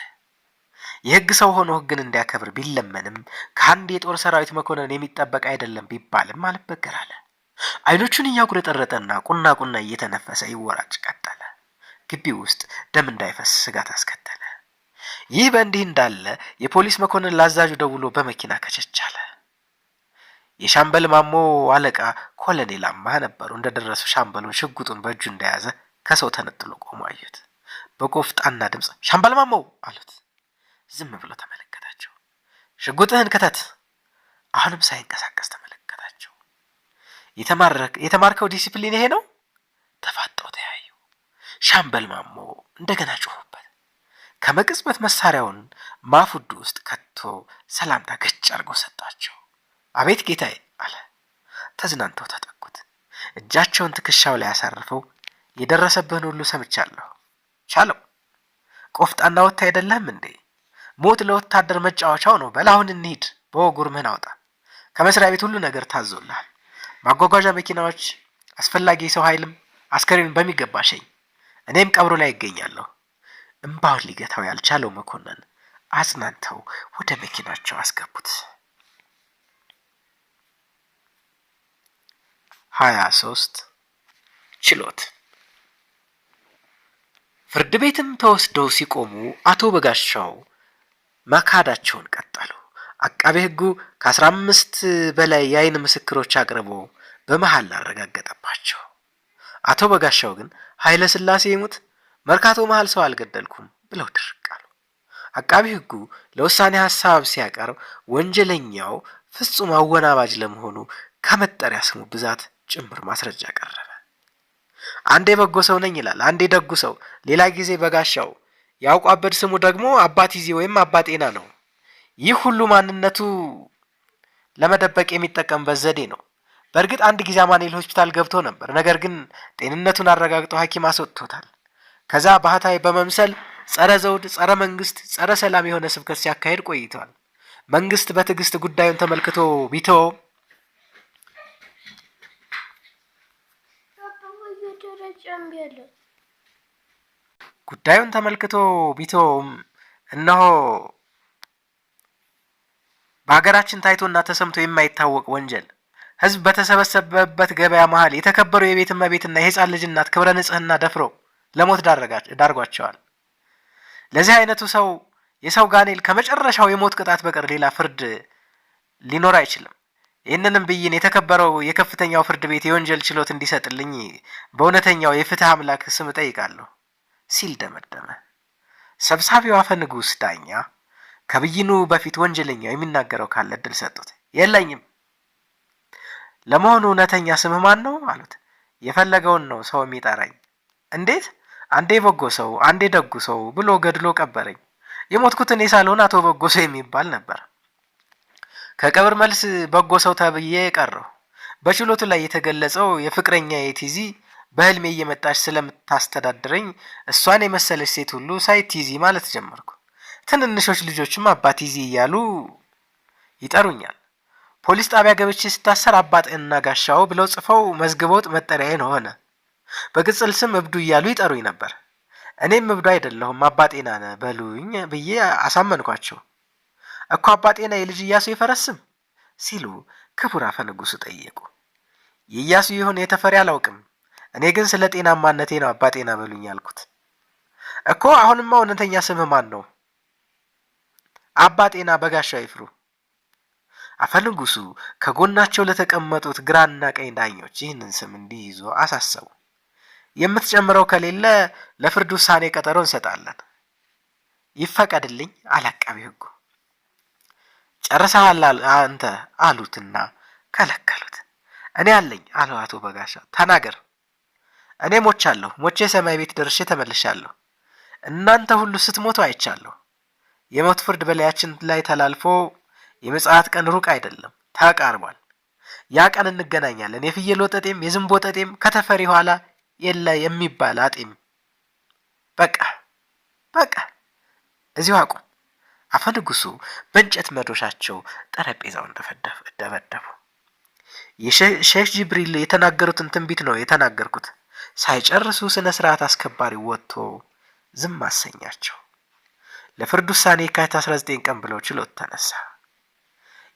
የህግ ሰው ሆኖ ህግን እንዲያከብር ቢለመንም ከአንድ የጦር ሰራዊት መኮንን የሚጠበቅ አይደለም ቢባልም አልበገር አለ። አይኖቹን እያጉረጠረጠና ቁና እየተነፈሰ ይወራጭ ቀጠለ። ግቢው ውስጥ ደም እንዳይፈስ ስጋት አስከተለ። ይህ በእንዲህ እንዳለ የፖሊስ መኮንን ላዛዡ ደውሎ በመኪና ከቸቻለ። የሻምበል ማሞ አለቃ ኮሎኔል አማህ ነበሩ። እንደደረሱ ሻምበሉን ሽጉጡን በእጁ እንደያዘ ከሰው ተነጥሎ ቆሞ አዩት። በቆፍጣና ድምፅ ሻምበል ማሞ አሉት። ዝም ብሎ ተመለከታቸው። ሽጉጥህን ከተት። አሁንም ሳይንቀሳቀስ ተመለከታቸው። የተማርከው ዲሲፕሊን ይሄ ነው? ተፋጠው ተያዩ። ሻምበል ማሞ እንደገና ጮሁበት። ከመቅጽበት መሳሪያውን ማፉዱ ውስጥ ከቶ ሰላምታ ገጭ አድርጎ ሰጣቸው። አቤት ጌታዬ አለ። ተዝናንተው ተጠጉት። እጃቸውን ትከሻው ላይ አሳርፈው የደረሰብህን ሁሉ ሰምቻለሁ። ቻለው። ቆፍጣና ወታ አይደለም እንዴ? ሞት ለወታደር መጫወቻው ነው። በላሁን እንሂድ። በወጉርምህን አውጣ። ከመስሪያ ቤት ሁሉ ነገር ታዞልሃል። ማጓጓዣ መኪናዎች፣ አስፈላጊ ሰው ኃይልም አስከሬን በሚገባ ሸኝ። እኔም ቀብሩ ላይ ይገኛለሁ። እምባውን ሊገታው ያልቻለው መኮንን አጽናንተው ወደ መኪናቸው አስገቡት። 23 ችሎት። ፍርድ ቤትም ተወስደው ሲቆሙ አቶ በጋሻው መካዳቸውን ቀጠሉ። አቃቤ ሕጉ ከ15 በላይ የአይን ምስክሮች አቅርቦ በመሃል አረጋገጠባቸው። አቶ በጋሻው ግን ኃይለ ሥላሴ ይሙት መርካቶ መሃል ሰው አልገደልኩም ብለው ድርቅ አሉ። አቃቤ ሕጉ ለውሳኔ ሐሳብ ሲያቀርብ ወንጀለኛው ፍጹም አወናባጅ ለመሆኑ ከመጠሪያ ስሙ ብዛት ጭምር ማስረጃ ቀረበ። አንዴ በጎ ሰው ነኝ ይላል፣ አንዴ ደጉ ሰው፣ ሌላ ጊዜ በጋሻው፣ ያውቋበድ ስሙ ደግሞ አባቲዚ ወይም አባጤና ነው። ይህ ሁሉ ማንነቱ ለመደበቅ የሚጠቀምበት ዘዴ ነው። በእርግጥ አንድ ጊዜ አማኑኤል ሆስፒታል ገብቶ ነበር። ነገር ግን ጤንነቱን አረጋግጦ ሐኪም አስወጥቶታል። ከዛ ባህታዊ በመምሰል ጸረ ዘውድ፣ ጸረ መንግስት፣ ጸረ ሰላም የሆነ ስብከት ሲያካሄድ ቆይቷል። መንግስት በትዕግስት ጉዳዩን ተመልክቶ ቢተወው እነሆ በሀገራችን ታይቶና ተሰምቶ የማይታወቅ ወንጀል ህዝብ በተሰበሰበበት ገበያ መሃል የተከበሩ የቤት እመቤትና የህፃን ልጅ እናት ክብረ ንጽህና ደፍረው ለሞት ዳርጓቸዋል። ለዚህ አይነቱ ሰው የሰው ጋኔል ከመጨረሻው የሞት ቅጣት በቀር ሌላ ፍርድ ሊኖር አይችልም። ይህንንም ብይን የተከበረው የከፍተኛው ፍርድ ቤት የወንጀል ችሎት እንዲሰጥልኝ በእውነተኛው የፍትህ አምላክ ስም ጠይቃለሁ ሲል ደመደመ። ሰብሳቢው አፈ ንጉሥ ዳኛ ከብይኑ በፊት ወንጀለኛው የሚናገረው ካለ እድል ሰጡት። የለኝም። ለመሆኑ እውነተኛ ስምህ ማን ነው አሉት። የፈለገውን ነው ሰው የሚጠራኝ። እንዴት? አንዴ በጎ ሰው አንዴ ደጉ ሰው ብሎ ገድሎ ቀበረኝ። የሞትኩት እኔ ሳልሆን አቶ በጎ ሰው የሚባል ነበር። ከቀብር መልስ በጎ ሰው ተብዬ ቀረሁ። በችሎቱ ላይ የተገለጸው የፍቅረኛ የቲዚ በህልሜ እየመጣች ስለምታስተዳድረኝ እሷን የመሰለች ሴት ሁሉ ሳይ ቲዚ ማለት ጀመርኩ። ትንንሾች ልጆችም አባቲዚ እያሉ ይጠሩኛል። ፖሊስ ጣቢያ ገብቼ ስታሰር አባጤና ጋሻው ብለው ጽፈው መዝግበውት መጠሪያዬ ሆነ። በቅጽል ስም እብዱ እያሉ ይጠሩኝ ነበር። እኔም እብዱ አይደለሁም አባጤና ነህ በሉኝ ብዬ አሳመንኳቸው። እኮ አባጤና የልጅ ኢያሱ ይፈረስም ሲሉ ክቡር አፈ ንጉሥ ጠየቁ። የኢያሱ ይሁን የተፈሪ አላውቅም። እኔ ግን ስለ ጤናማነቴ ነው አባጤና በሉኝ ያልኩት። እኮ አሁንማ እውነተኛ ስምህ ማን ነው? አባጤና በጋሻው ይፍሩ። አፈ ንጉሡ ከጎናቸው ለተቀመጡት ግራና ቀኝ ዳኞች ይህንን ስም እንዲይዙ አሳሰቡ። የምትጨምረው ከሌለ ለፍርድ ውሳኔ ቀጠሮ እንሰጣለን። ይፈቀድልኝ አለ አቃቤ ሕጉ። ጨርሰሃል አንተ አሉትና ከለከሉት። እኔ አለኝ አለው አቶ በጋሻው። ተናገር። እኔ ሞቻለሁ። ሞቼ ሰማይ ቤት ደርሼ ተመልሻለሁ። እናንተ ሁሉ ስትሞቱ አይቻለሁ። የሞት ፍርድ በላያችን ላይ ተላልፎ የምጽአት ቀን ሩቅ አይደለም፣ ተቃርቧል። ያ ቀን እንገናኛለን። የፍየል ወጠጤም የዝንብ ወጠጤም ከተፈሪ ኋላ የለ የሚባል አጤም። በቃ እዚሁ አቁም። አፈ ንጉሡ በእንጨት መዶሻቸው ጠረጴዛውን ደበደቡ። የሼህ ጅብሪል የተናገሩትን ትንቢት ነው የተናገርኩት። ሳይጨርሱ ስነ ስርዓት አስከባሪ ወጥቶ ዝም አሰኛቸው። ለፍርድ ውሳኔ የካቲት 19 ቀን ብለው ችሎት ተነሳ።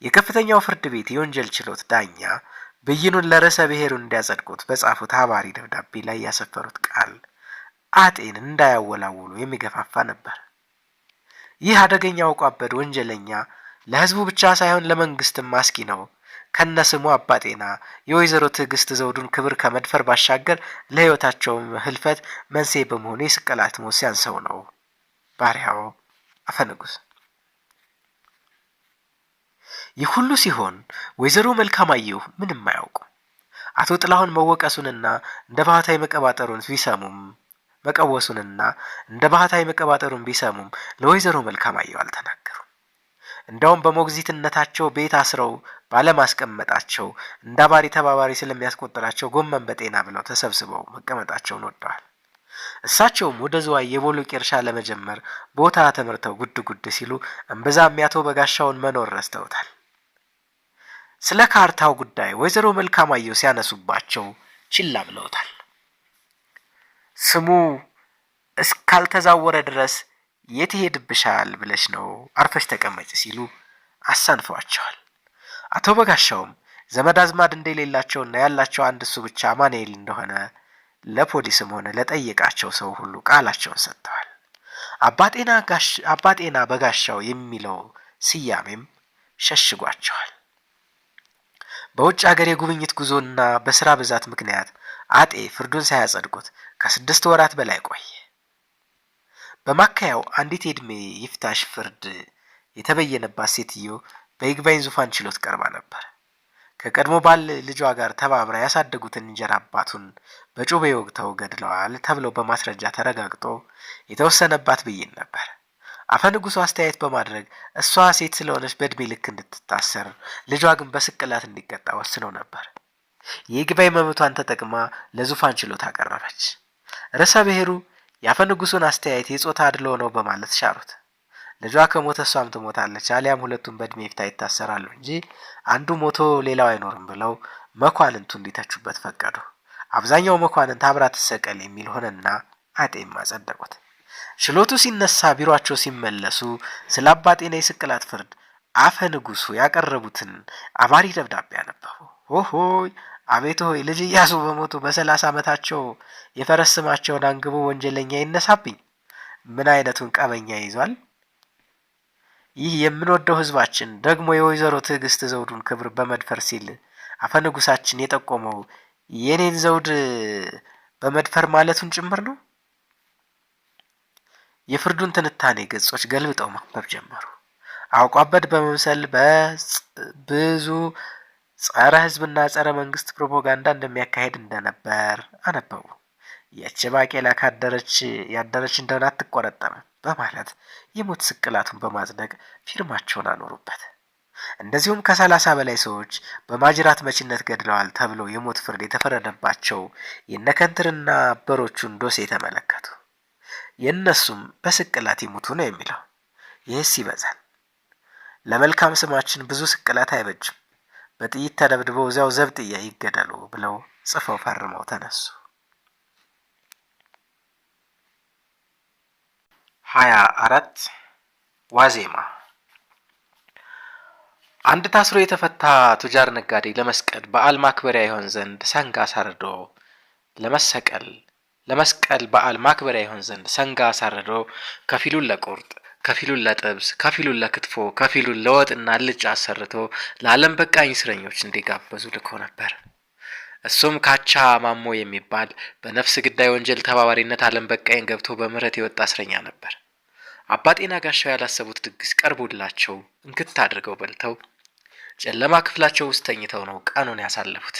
የከፍተኛው ፍርድ ቤት የወንጀል ችሎት ዳኛ ብይኑን ለርዕሰ ብሔሩ እንዲያጸድቁት በጻፉት አባሪ ደብዳቤ ላይ ያሰፈሩት ቃል አጤን እንዳያወላውሉ የሚገፋፋ ነበር። ይህ አደገኛ አውቋበድ ወንጀለኛ ለህዝቡ ብቻ ሳይሆን ለመንግስትም አስጊ ነው። ከነስሙ አባጤና የወይዘሮ ትዕግስት ዘውዱን ክብር ከመድፈር ባሻገር ለህይወታቸውም ህልፈት መንስኤ በመሆኑ የስቅላት ሞት ሲያንሰው ነው። ባሪያው አፈ ንጉሥ። ይህ ሁሉ ሲሆን ወይዘሮ መልካማየሁ ምንም አያውቁ። አቶ ጥላሁን መወቀሱንና እንደ ባህታዊ መቀባጠሩን ቢሰሙም ለወይዘሮ መልካማየሁ አልተናገሩም። እንደውም በሞግዚትነታቸው ቤት አስረው ባለማስቀመጣቸው እንደ አባሪ ተባባሪ ስለሚያስቆጥራቸው ጎመን በጤና ብለው ተሰብስበው መቀመጣቸውን ወደዋል። እሳቸውም ወደ ዝዋይ የቦሎቄ እርሻ ለመጀመር ቦታ ተመርተው ጉድ ሲሉ እምብዛም ያቶ በጋሻውን መኖር ረስተውታል። ስለ ካርታው ጉዳይ ወይዘሮ መልካማየሁ ሲያነሱባቸው ችላ ብለውታል። ስሙ እስካልተዛወረ ድረስ የት ሄድብሻል ብለሽ ነው አርፈሽ ተቀመጭ ሲሉ አሳንፈዋቸዋል። አቶ በጋሻውም ዘመድ አዝማድ እንደሌላቸውና ያላቸው አንድ እሱ ብቻ አማኑኤል እንደሆነ ለፖሊስም ሆነ ለጠየቃቸው ሰው ሁሉ ቃላቸውን ሰጥተዋል። አባጤና በጋሻው የሚለው ስያሜም ሸሽጓቸዋል። በውጭ ሀገር የጉብኝት ጉዞና በስራ ብዛት ምክንያት አጤ ፍርዱን ሳያጸድቁት ከ6 ወራት በላይ ቆየ። በማካያው አንዲት የዕድሜ ይፍታሽ ፍርድ የተበየነባት ሴትዮ በይግባኝ ዙፋን ችሎት ቀርባ ነበር። ከቀድሞ ባል ልጇ ጋር ተባብራ ያሳደጉትን እንጀራ አባቱን በጩቤ ወግተው ገድለዋል ተብለው በማስረጃ ተረጋግጦ የተወሰነባት ብይን ነበር። አፈ ንጉሡ አስተያየት በማድረግ እሷ ሴት ስለሆነች በዕድሜ ልክ እንድትታሰር፣ ልጇ ግን በስቅላት እንዲቀጣ ወስነው ነበር። የይግባኝ መብቷን ተጠቅማ ለዙፋን ችሎት አቀረበች። ርዕሰ ብሔሩ የአፈ ንጉሡን አስተያየት የጾታ አድሎ ነው በማለት ሻሩት። ልጇ ከሞተ እሷም ትሞታለች፣ አሊያም ሁለቱም በዕድሜ ይፍታ ይታሰራሉ እንጂ አንዱ ሞቶ ሌላው አይኖርም ብለው መኳንንቱ እንዲተቹበት ፈቀዱ። አብዛኛው መኳንንት አብራ ትሰቀል የሚል ሆነና አጤም አጸደቁት። ችሎቱ ሲነሳ ቢሮአቸው ሲመለሱ ስለ አባጤና የስቅላት ፍርድ አፈ ንጉሡ ያቀረቡትን አባሪ ደብዳቤ አነበቡ። ሆይ አቤት ሆይ ልጅ ኢያሱ በሞቱ በ30 ዓመታቸው የፈረስ ስማቸውን አንግቦ ወንጀለኛ ይነሳብኝ። ምን አይነቱን ቀበኛ ይዟል! ይህ የምንወደው ህዝባችን ደግሞ የወይዘሮ ትዕግስት ዘውዱን ክብር በመድፈር ሲል አፈ ንጉሣችን የጠቆመው የኔን ዘውድ በመድፈር ማለቱን ጭምር ነው። የፍርዱን ትንታኔ ገጾች ገልብጠው ማንበብ ጀመሩ። አውቋበት በመምሰል ብዙ ጸረ ህዝብና ጸረ መንግስት ፕሮፓጋንዳ እንደሚያካሄድ እንደነበር አነበቡ። የእች ባቄላ ያደረች እንደሆነ አትቆረጠምም በማለት የሞት ስቅላቱን በማጽደቅ ፊርማቸውን አኖሩበት። እንደዚሁም ከ30 በላይ ሰዎች በማጅራት መችነት ገድለዋል ተብለው የሞት ፍርድ የተፈረደባቸው የነከንትርና አበሮቹን ዶሴ ተመለከቱ። የእነሱም በስቅላት ይሙቱ ነው የሚለው። ይህስ ይበዛል። ለመልካም ስማችን ብዙ ስቅላት አይበጅም፣ በጥይት ተደብድበው እዚያው ዘብጥያ ይገደሉ ብለው ጽፈው ፈርመው ተነሱ። 24 ዋዜማ። አንድ ታስሮ የተፈታ ቱጃር ነጋዴ ለመስቀል በዓል ማክበሪያ ይሆን ዘንድ ሰንጋ አሳርዶ ለመስቀል በዓል ማክበሪያ ይሆን ዘንድ ሰንጋ አሳርዶ ከፊሉን ለቁርጥ፣ ከፊሉን ለጥብስ፣ ከፊሉን ለክትፎ፣ ከፊሉን ለወጥና አልጫ አሰርቶ ለዓለም በቃኝ እስረኞች እንዲጋበዙ ልኮ ነበር። እሱም ካቻ ማሞ የሚባል በነፍስ ግዳይ ወንጀል ተባባሪነት ዓለም በቃኝ ገብቶ በምህረት የወጣ እስረኛ ነበር። አባጤና ጋሻው ያላሰቡት ድግስ ቀርቦላቸው እንክት አድርገው በልተው ጨለማ ክፍላቸው ውስጥ ተኝተው ነው ቀኑን ያሳለፉት።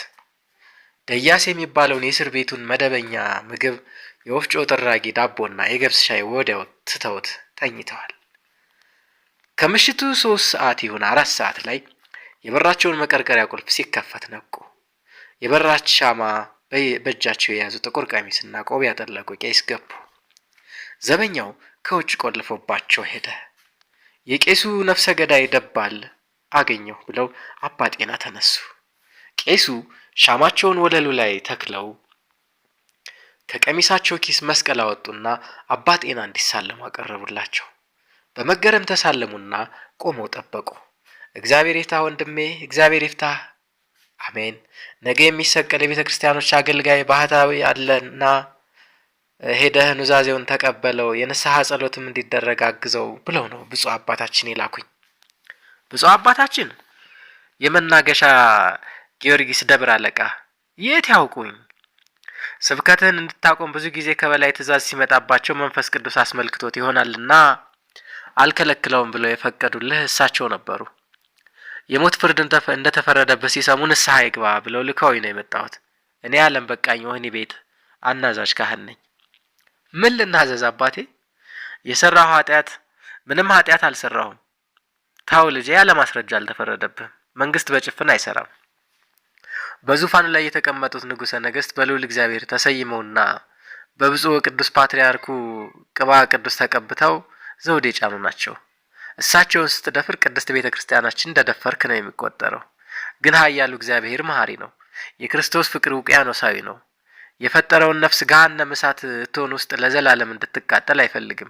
ደያስ የሚባለውን የእስር ቤቱን መደበኛ ምግብ የወፍጮ ጥራጊ ዳቦና የገብስ ሻይ ወዲያው ትተውት ተኝተዋል። ከምሽቱ 3 ሰዓት ይሁን 4 ሰዓት ላይ የበራቸውን መቀርቀሪያ ቁልፍ ሲከፈት ነቁ። የበራች ሻማ በእጃቸው የያዙ ጥቁር ቀሚስና ቆብ ያጠለቁ ቄስ ገቡ። ዘበኛው ከውጭ ቆልፎባቸው ሄደ። የቄሱ ነፍሰ ገዳይ ደባል አገኘሁ ብለው አባጤና ተነሱ። ቄሱ ሻማቸውን ወለሉ ላይ ተክለው ከቀሚሳቸው ኪስ መስቀል አወጡና አባጤና እንዲሳለሙ አቀረቡላቸው። በመገረም ተሳለሙና ቆመው ጠበቁ። እግዚአብሔር ይፍታ ወንድሜ፣ እግዚአብሔር ይፍታ። አሜን። ነገ የሚሰቀል የቤተ ክርስቲያኖች አገልጋይ ባህታዊ አለና ሄደህ ኑዛዜውን ተቀበለው፣ የንስሐ ጸሎትም እንዲደረግ አግዘው ብለው ነው ብፁዕ አባታችን የላኩኝ። ብፁዕ አባታችን የመናገሻ ጊዮርጊስ ደብር አለቃ የት ያውቁኝ? ስብከትህን እንድታቆም ብዙ ጊዜ ከበላይ ትእዛዝ ሲመጣባቸው መንፈስ ቅዱስ አስመልክቶት ይሆናልና አልከለክለውም ብለው የፈቀዱልህ እሳቸው ነበሩ። የሞት ፍርድ እንደተፈረደበት ሲሰሙ ንስሐ ይግባ ብለው ልከውኝ ነው የመጣሁት። እኔ ዓለም በቃኝ ወህኒ ቤት አናዛዥ ካህን ነኝ። ምን ልናዘዝ አባቴ? የሰራሁ ኃጢአት ምንም ኃጢአት አልሰራሁም። ታው ልጄ፣ ያለ ማስረጃ አልተፈረደብህም። መንግስት በጭፍን አይሰራም። በዙፋኑ ላይ የተቀመጡት ንጉሠ ነገሥት በልዑል እግዚአብሔር ተሰይመውና በብፁዕ ቅዱስ ፓትርያርኩ ቅባ ቅዱስ ተቀብተው ዘውድ የጫኑ ናቸው። እሳቸውን ስትደፍር ቅድስት ቤተ ክርስቲያናችን እንደደፈርክ ነው የሚቆጠረው። ግን ኃያሉ እግዚአብሔር መሐሪ ነው። የክርስቶስ ፍቅር ውቅያኖሳዊ ነው። የፈጠረውን ነፍስ ገሃነመ እሳት እቶን ውስጥ ለዘላለም እንድትቃጠል አይፈልግም።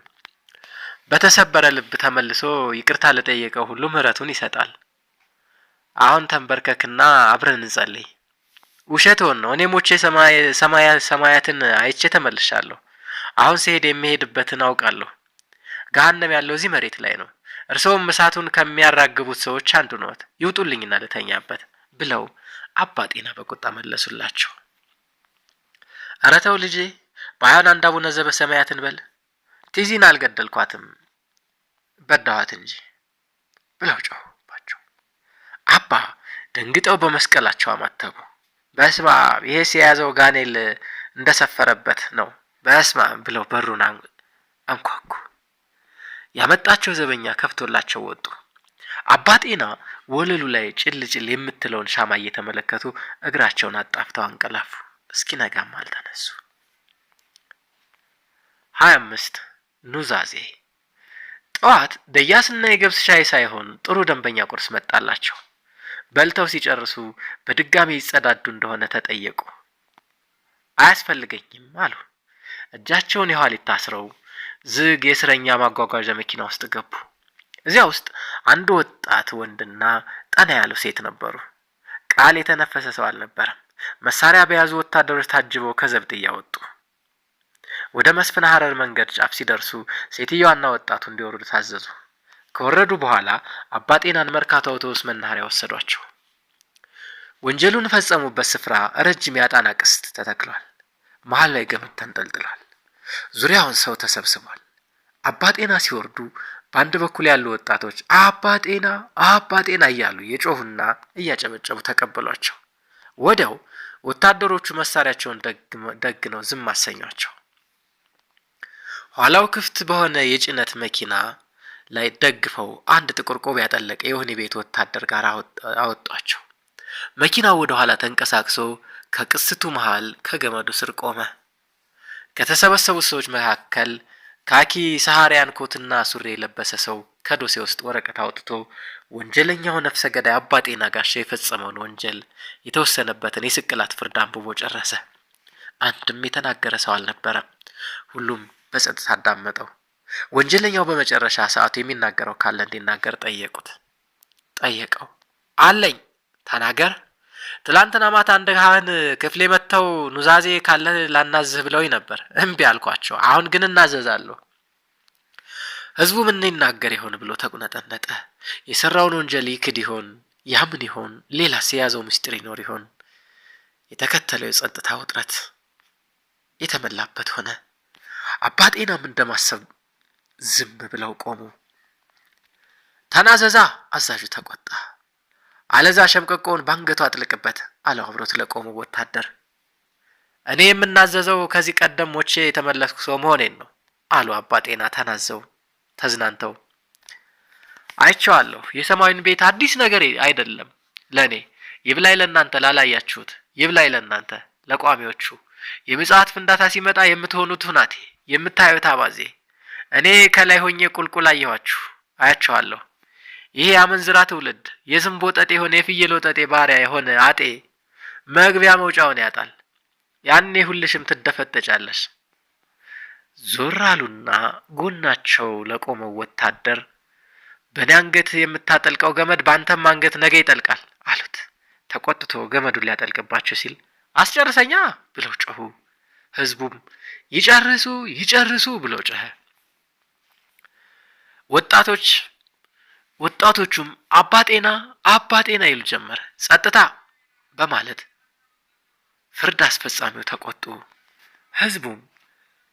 በተሰበረ ልብ ተመልሶ ይቅርታ ለጠየቀው ሁሉ ምሕረቱን ይሰጣል። አሁን ተንበርከክና አብረን እንጸልይ። ውሸትዎን ነው። እኔ ሞቼ ሰማያትን አይቼ ተመልሻለሁ። አሁን ሲሄድ የሚሄድበትን አውቃለሁ። ገሃነም ያለው እዚህ መሬት ላይ ነው። እርሶም እሳቱን ከሚያራግቡት ሰዎች አንዱ ነዎት። ይውጡልኝና ልተኛበት ብለው አባ ጤና በቁጣ መለሱላቸው። ኧረ ተው ልጄ፣ ባይሆን አንድ አቡነ ዘበሰማያትን በል። ቲዚን አልገደልኳትም በዳዋት እንጂ ብለው ጮኹባቸው። አባ ደንግጠው በመስቀላቸው አማተቡ። በስመ አብ፣ ይሄስ የያዘው ጋኔል እንደሰፈረበት ነው። በስመ አብ ብለው በሩን አንኳኩ። ያመጣቸው ዘበኛ ከፍቶላቸው ወጡ። አባ ጤና ወለሉ ላይ ጭልጭል የምትለውን ሻማ እየተመለከቱ እግራቸውን አጣፍተው አንቀላፉ። እስኪነጋም አልተነሱ። 25 ኑዛዜ። ጠዋት ደያስና የገብስ ሻይ ሳይሆን ጥሩ ደንበኛ ቁርስ መጣላቸው። በልተው ሲጨርሱ በድጋሚ ይጸዳዱ እንደሆነ ተጠየቁ። አያስፈልገኝም አሉ። እጃቸውን የኋሊት ታስረው ዝግ የእስረኛ ማጓጓዣ መኪና ውስጥ ገቡ። እዚያ ውስጥ አንድ ወጣት ወንድና ጠና ያሉ ሴት ነበሩ። ቃል የተነፈሰ ሰው አልነበረም። መሳሪያ በያዙ ወታደሮች ታጅበው ከዘብጥያ ወጡ። ወደ መስፍን ሐረር መንገድ ጫፍ ሲደርሱ ሴትዮዋና ወጣቱ እንዲወርዱ ታዘዙ። ከወረዱ በኋላ አባ ጤናን መርካቶ አውቶቡስ መናኸሪያ ወሰዷቸው። ወንጀሉን ፈጸሙበት ስፍራ ረጅም የአጣና ቅስት ተተክሏል። መሃል ላይ ገመድ ተንጠልጥሏል። ዙሪያውን ሰው ተሰብስቧል። አባ ጤና ሲወርዱ በአንድ በኩል ያሉ ወጣቶች አባ ጤና እያሉ የጮሁና እያጨበጨቡ ተቀበሏቸው። ወዲያው ወታደሮቹ መሳሪያቸውን ደግነው ዝም አሰኟቸው። ኋላው ክፍት በሆነ የጭነት መኪና ላይ ደግፈው አንድ ጥቁር ቆብ ያጠለቀ የወህኒ ቤት ወታደር ጋር አወጧቸው። መኪናው ወደ ኋላ ተንቀሳቅሶ ከቅስቱ መሃል ከገመዱ ስር ቆመ። ከተሰበሰቡት ሰዎች መካከል ካኪ ሰሃሪያን ኮትና ሱሪ የለበሰ ሰው ከዶሴ ውስጥ ወረቀት አውጥቶ ወንጀለኛው ነፍሰ ገዳይ አባ ጤና ጋሻው የፈጸመውን ወንጀል የተወሰነበትን የስቅላት ፍርድ አንብቦ ጨረሰ። አንድም የተናገረ ሰው አልነበረም። ሁሉም በጸጥታ አዳመጠው። ወንጀለኛው በመጨረሻ ሰዓቱ የሚናገረው ካለ እንዲናገር ጠየቀው። አለኝ፣ ተናገር። ትላንትና ማታ አንድ ካህን ክፍሌ መጥተው ኑዛዜ ካለ ላናዝህ ብለውኝ ነበር። እምቢ አልኳቸው። አሁን ግን እናዘዛለሁ። ህዝቡ ምን ይናገር ይሆን ብሎ ተቁነጠነጠ። የሰራውን ወንጀል ይክድ ይሆን? ያምን ይሆን? ሌላስ የያዘው ምስጢር ይኖር ይሆን? የተከተለው የጸጥታ ውጥረት የተመላበት ሆነ። አባ ጤናም እንደማሰብ ዝም ብለው ቆሙ። ተናዘዛ፣ አዛዡ ተቆጣ። አለዛ ሸምቀቆውን ባንገቱ አጥልቅበት አለው አብሮት ለቆመው ወታደር። እኔ የምናዘዘው ከዚህ ቀደም ሞቼ የተመለስኩ ሰው መሆኔን ነው አሉ አባ ጤና ተዝናንተው። አይቼዋለሁ። የሰማዩን ቤት አዲስ ነገር አይደለም ለኔ። ይብላኝ ለእናንተ ላላያችሁት፣ ይብላኝ ለእናንተ ለቋሚዎቹ። የምጽአት ፍንዳታ ሲመጣ የምትሆኑት ሁናቴ፣ የምታዩት አባዜ። እኔ ከላይ ሆኜ ቁልቁል አያቸዋለሁ። ይሄ አመንዝራ ትውልድ የዝንቦ ጠጤ የሆነ የፍየል ወጠጤ ባሪያ የሆነ አጤ መግቢያ መውጫውን ያጣል። ያኔ ሁልሽም ትደፈጠጫለሽ። ዞር አሉና ጎናቸው ለቆመው ወታደር በእኔ አንገት የምታጠልቀው ገመድ በአንተም አንገት ነገ ይጠልቃል አሉት። ተቆጥቶ ገመዱን ሊያጠልቅባቸው ሲል አስጨርሰኛ ብለው ጮሁ። ህዝቡም ይጨርሱ ብለው ጮኸ። ወጣቶቹም አባ ጤና ይሉ ጀመረ። ጸጥታ በማለት ፍርድ አስፈጻሚው ተቆጡ። ህዝቡም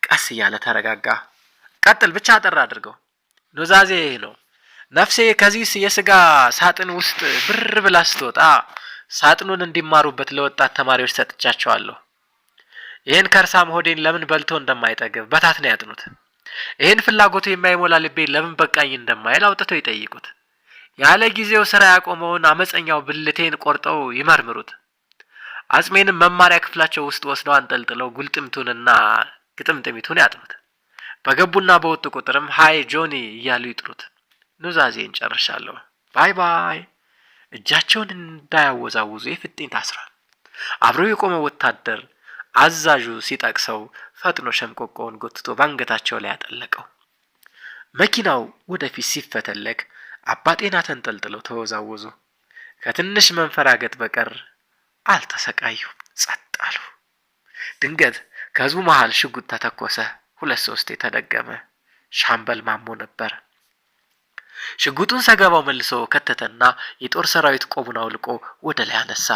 ቀስ እያለ ተረጋጋ። ቀጥል ብቻ አጠር አድርገው። ኑዛዜ ይህ ነው። ነፍሴ ከዚህ የስጋ ሳጥን ውስጥ ብር ብላ ስትወጣ ሳጥኑን እንዲማሩበት ለወጣት ተማሪዎች ሰጥቻቸዋለሁ። ይህን ከርሳም ሆዴን ለምን በልቶ እንደማይጠግብ በታት ነው ያጥኑት። ይህን ፍላጎቱ የማይሞላ ልቤን ለምን በቃኝ እንደማይል አውጥተው ይጠይቁት። ያለ ጊዜው ስራ ያቆመውን አመፀኛው ብልቴን ቆርጠው ይመርምሩት። አጽሜንም መማሪያ ክፍላቸው ውስጥ ወስደው አንጠልጥለው ጉልጥምቱንና ግጥምጥሚቱን ያጥኑት። በገቡና በወጡ ቁጥርም ሃይ ጆኒ እያሉ ይጥሩት። ኑዛዜን ጨርሻለሁ። ባይ ባይ። እጃቸውን እንዳያወዛውዙ የፍጥኝ ታስሯል። አብሮ የቆመው ወታደር አዛዡ ሲጠቅሰው ፈጥኖ ሸምቆቆውን ጎትቶ ባንገታቸው ላይ ያጠለቀው። መኪናው ወደፊት ሲፈተለክ አባ ጤና ተንጠልጥለው ተወዛወዙ። ከትንሽ መንፈራገጥ በቀር አልተሰቃዩም፣ ጸጥ አሉ። ድንገት ከህዝቡ መሃል ሽጉጥ ተተኮሰ። 2-3 ተደገመ። ሻምበል ማሞ ነበር። ሽጉጡን ሰገባው መልሶ ከተተና የጦር ሰራዊት ቆቡን አውልቆ ወደ ላይ አነሳ።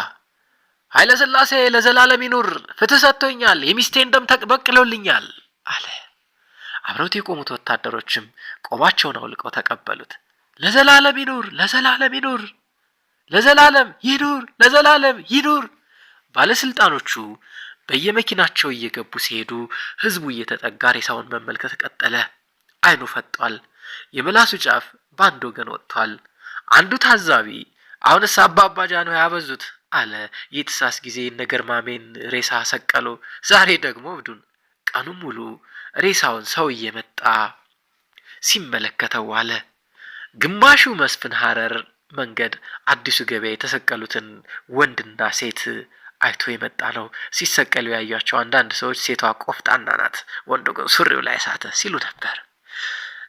ኃይለ ሥላሴ ለዘላለም ይኑር፣ ፍትህ ሰጥቶኛል፣ የሚስቴን ደም ተበቅሎልኛል አለ። አብረውት የቆሙት ወታደሮችም ቆባቸውን አውልቀው ተቀበሉት። ለዘላለም ይኑር፣ ለዘላለም ይኑር፣ ለዘላለም ይኑር፣ ለዘላለም ይኑር። ባለስልጣኖቹ በየመኪናቸው እየገቡ ሲሄዱ ህዝቡ እየተጠጋ ሬሳውን መመልከት ቀጠለ። አይኑ ፈጧል። የምላሱ ጫፍ በአንድ ወገን ወጥቷል። አንዱ ታዛቢ አሁንስ አባባ ጃንሆይ ያበዙት አለ። የትሳስ ጊዜ ነገር ማሜን ሬሳ ሰቀሉ፣ ዛሬ ደግሞ እብዱን። ቀኑን ሙሉ ሬሳውን ሰው እየመጣ ሲመለከተው አለ። ግማሹ መስፍን ሐረር መንገድ አዲሱ ገበያ የተሰቀሉትን ወንድና ሴት አይቶ የመጣ ነው። ሲሰቀሉ ያያቸው አንዳንድ ሰዎች ሴቷ ቆፍጣና ናት፣ ወንዱ ግን ሱሪው ላይ ሳተ ሲሉ ነበር።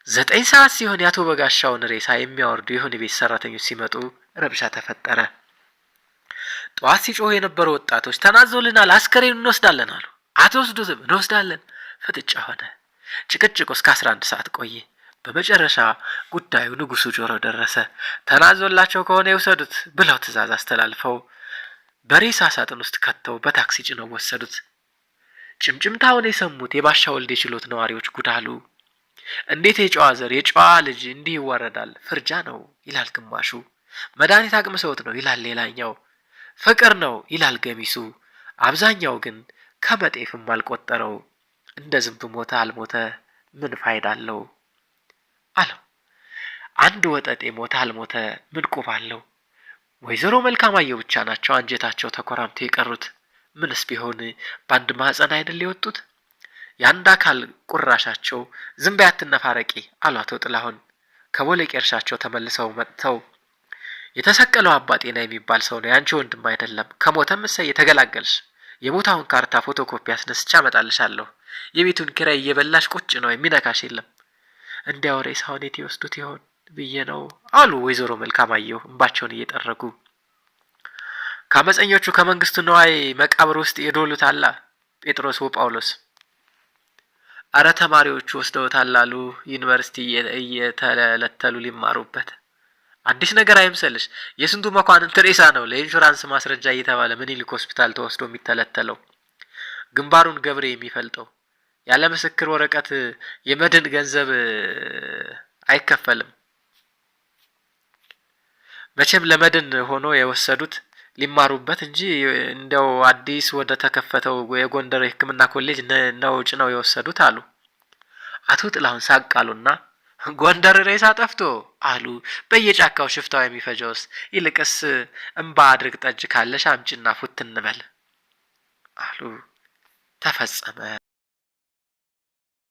9 ሰዓት ሲሆን የአቶ በጋሻውን ሬሳ የሚያወርዱ የሆነ ቤት ሰራተኞች ሲመጡ ረብሻ ተፈጠረ። ጠዋት ሲጮሁ የነበሩ ወጣቶች ተናዘውልናል፣ አስከሬኑን እንወስዳለን አሉ። አትወስዱትም፣ እንወስዳለን። ፍጥጫ ሆነ። ጭቅጭቁ እስከ 11 ሰዓት ቆየ። በመጨረሻ ጉዳዩ ንጉሱ ጆሮ ደረሰ። ተናዞላቸው ከሆነ ይውሰዱት ብለው ትእዛዝ አስተላልፈው በሬሳ ሳጥን ውስጥ ከተው በታክሲ ጭነው ወሰዱት። ጭምጭምታውን የሰሙት የባሻ ወልዴ ችሎት ነዋሪዎች ጉዳሉ። እንዴት የጨዋ ዘር የጨዋ ልጅ እንዲህ ይዋረዳል? ፍርጃ ነው ይላል ግማሹ። መድኃኒት አቅምሰውት ነው ይላል ሌላኛው። ፍቅር ነው ይላል ገሚሱ። አብዛኛው ግን ከመጤፍም አልቆጠረው። እንደ ዝንብ ሞተ አልሞተ ምን ፋይዳ አለው አለው። አንድ ወጠጤ ሞተ አልሞተ ምን ቁብ አለው? ወይዘሮ መልካማየሁ ብቻ ናቸው አንጀታቸው ተኮራምተው የቀሩት። ምንስ ቢሆን በአንድ ማህፀን አይደል የወጡት? የአንድ አካል ቁራሻቸው ዝም በይ አትነፋረቂ አሉ አቶ ጥላሁን። ከቦሌ እርሻቸው ተመልሰው መጥተው የተሰቀለው አባ ጤና የሚባል ሰው ነው፣ ያንቺ ወንድም አይደለም። ከሞተም እሰይ የተገላገልሽ። የቦታውን ካርታ ፎቶኮፒ አስነስቼ አመጣልሻለሁ። የቤቱን ኪራይ እየበላሽ ቁጭ ነው፣ የሚነካሽ የለም። እንዲያው ሬሳውን የት ይወስዱት ይሆን ብዬ ነው አሉ ወይዘሮ መልካማየሁ እንባቸውን እየጠረጉ። ከአመፀኞቹ ከመንግስቱ ነዋይ መቃብር ውስጥ የዶሉት አላ ጴጥሮስ ወጳውሎስ። አረ ተማሪዎቹ ወስደውታል አሉ፣ ዩኒቨርሲቲ እየተለተሉ ሊማሩበት። አዲስ ነገር አይምሰልሽ፣ የስንቱ መኳንንት ሬሳ ነው ለኢንሹራንስ ማስረጃ እየተባለ ምኒልክ ሆስፒታል ተወስዶ የሚተለተለው፣ ግንባሩን ገብሬ የሚፈልጠው። ያለ ምስክር ወረቀት የመድን ገንዘብ አይከፈልም። መቼም ለመድን ሆኖ የወሰዱት ሊማሩበት እንጂ እንደው አዲስ ወደ ተከፈተው የጎንደር ሕክምና ኮሌጅ ነው ጭነው የወሰዱት አሉ። አቶ ጥላሁን ሳቃሉና ጎንደር ሬሳ ጠፍቶ አሉ። በየጫካው ሽፍታው የሚፈጀውስ? ይልቅስ እንባ አድርግ ጠጅ ካለሽ አምጪና ፉት እንበል አሉ። ተፈጸመ።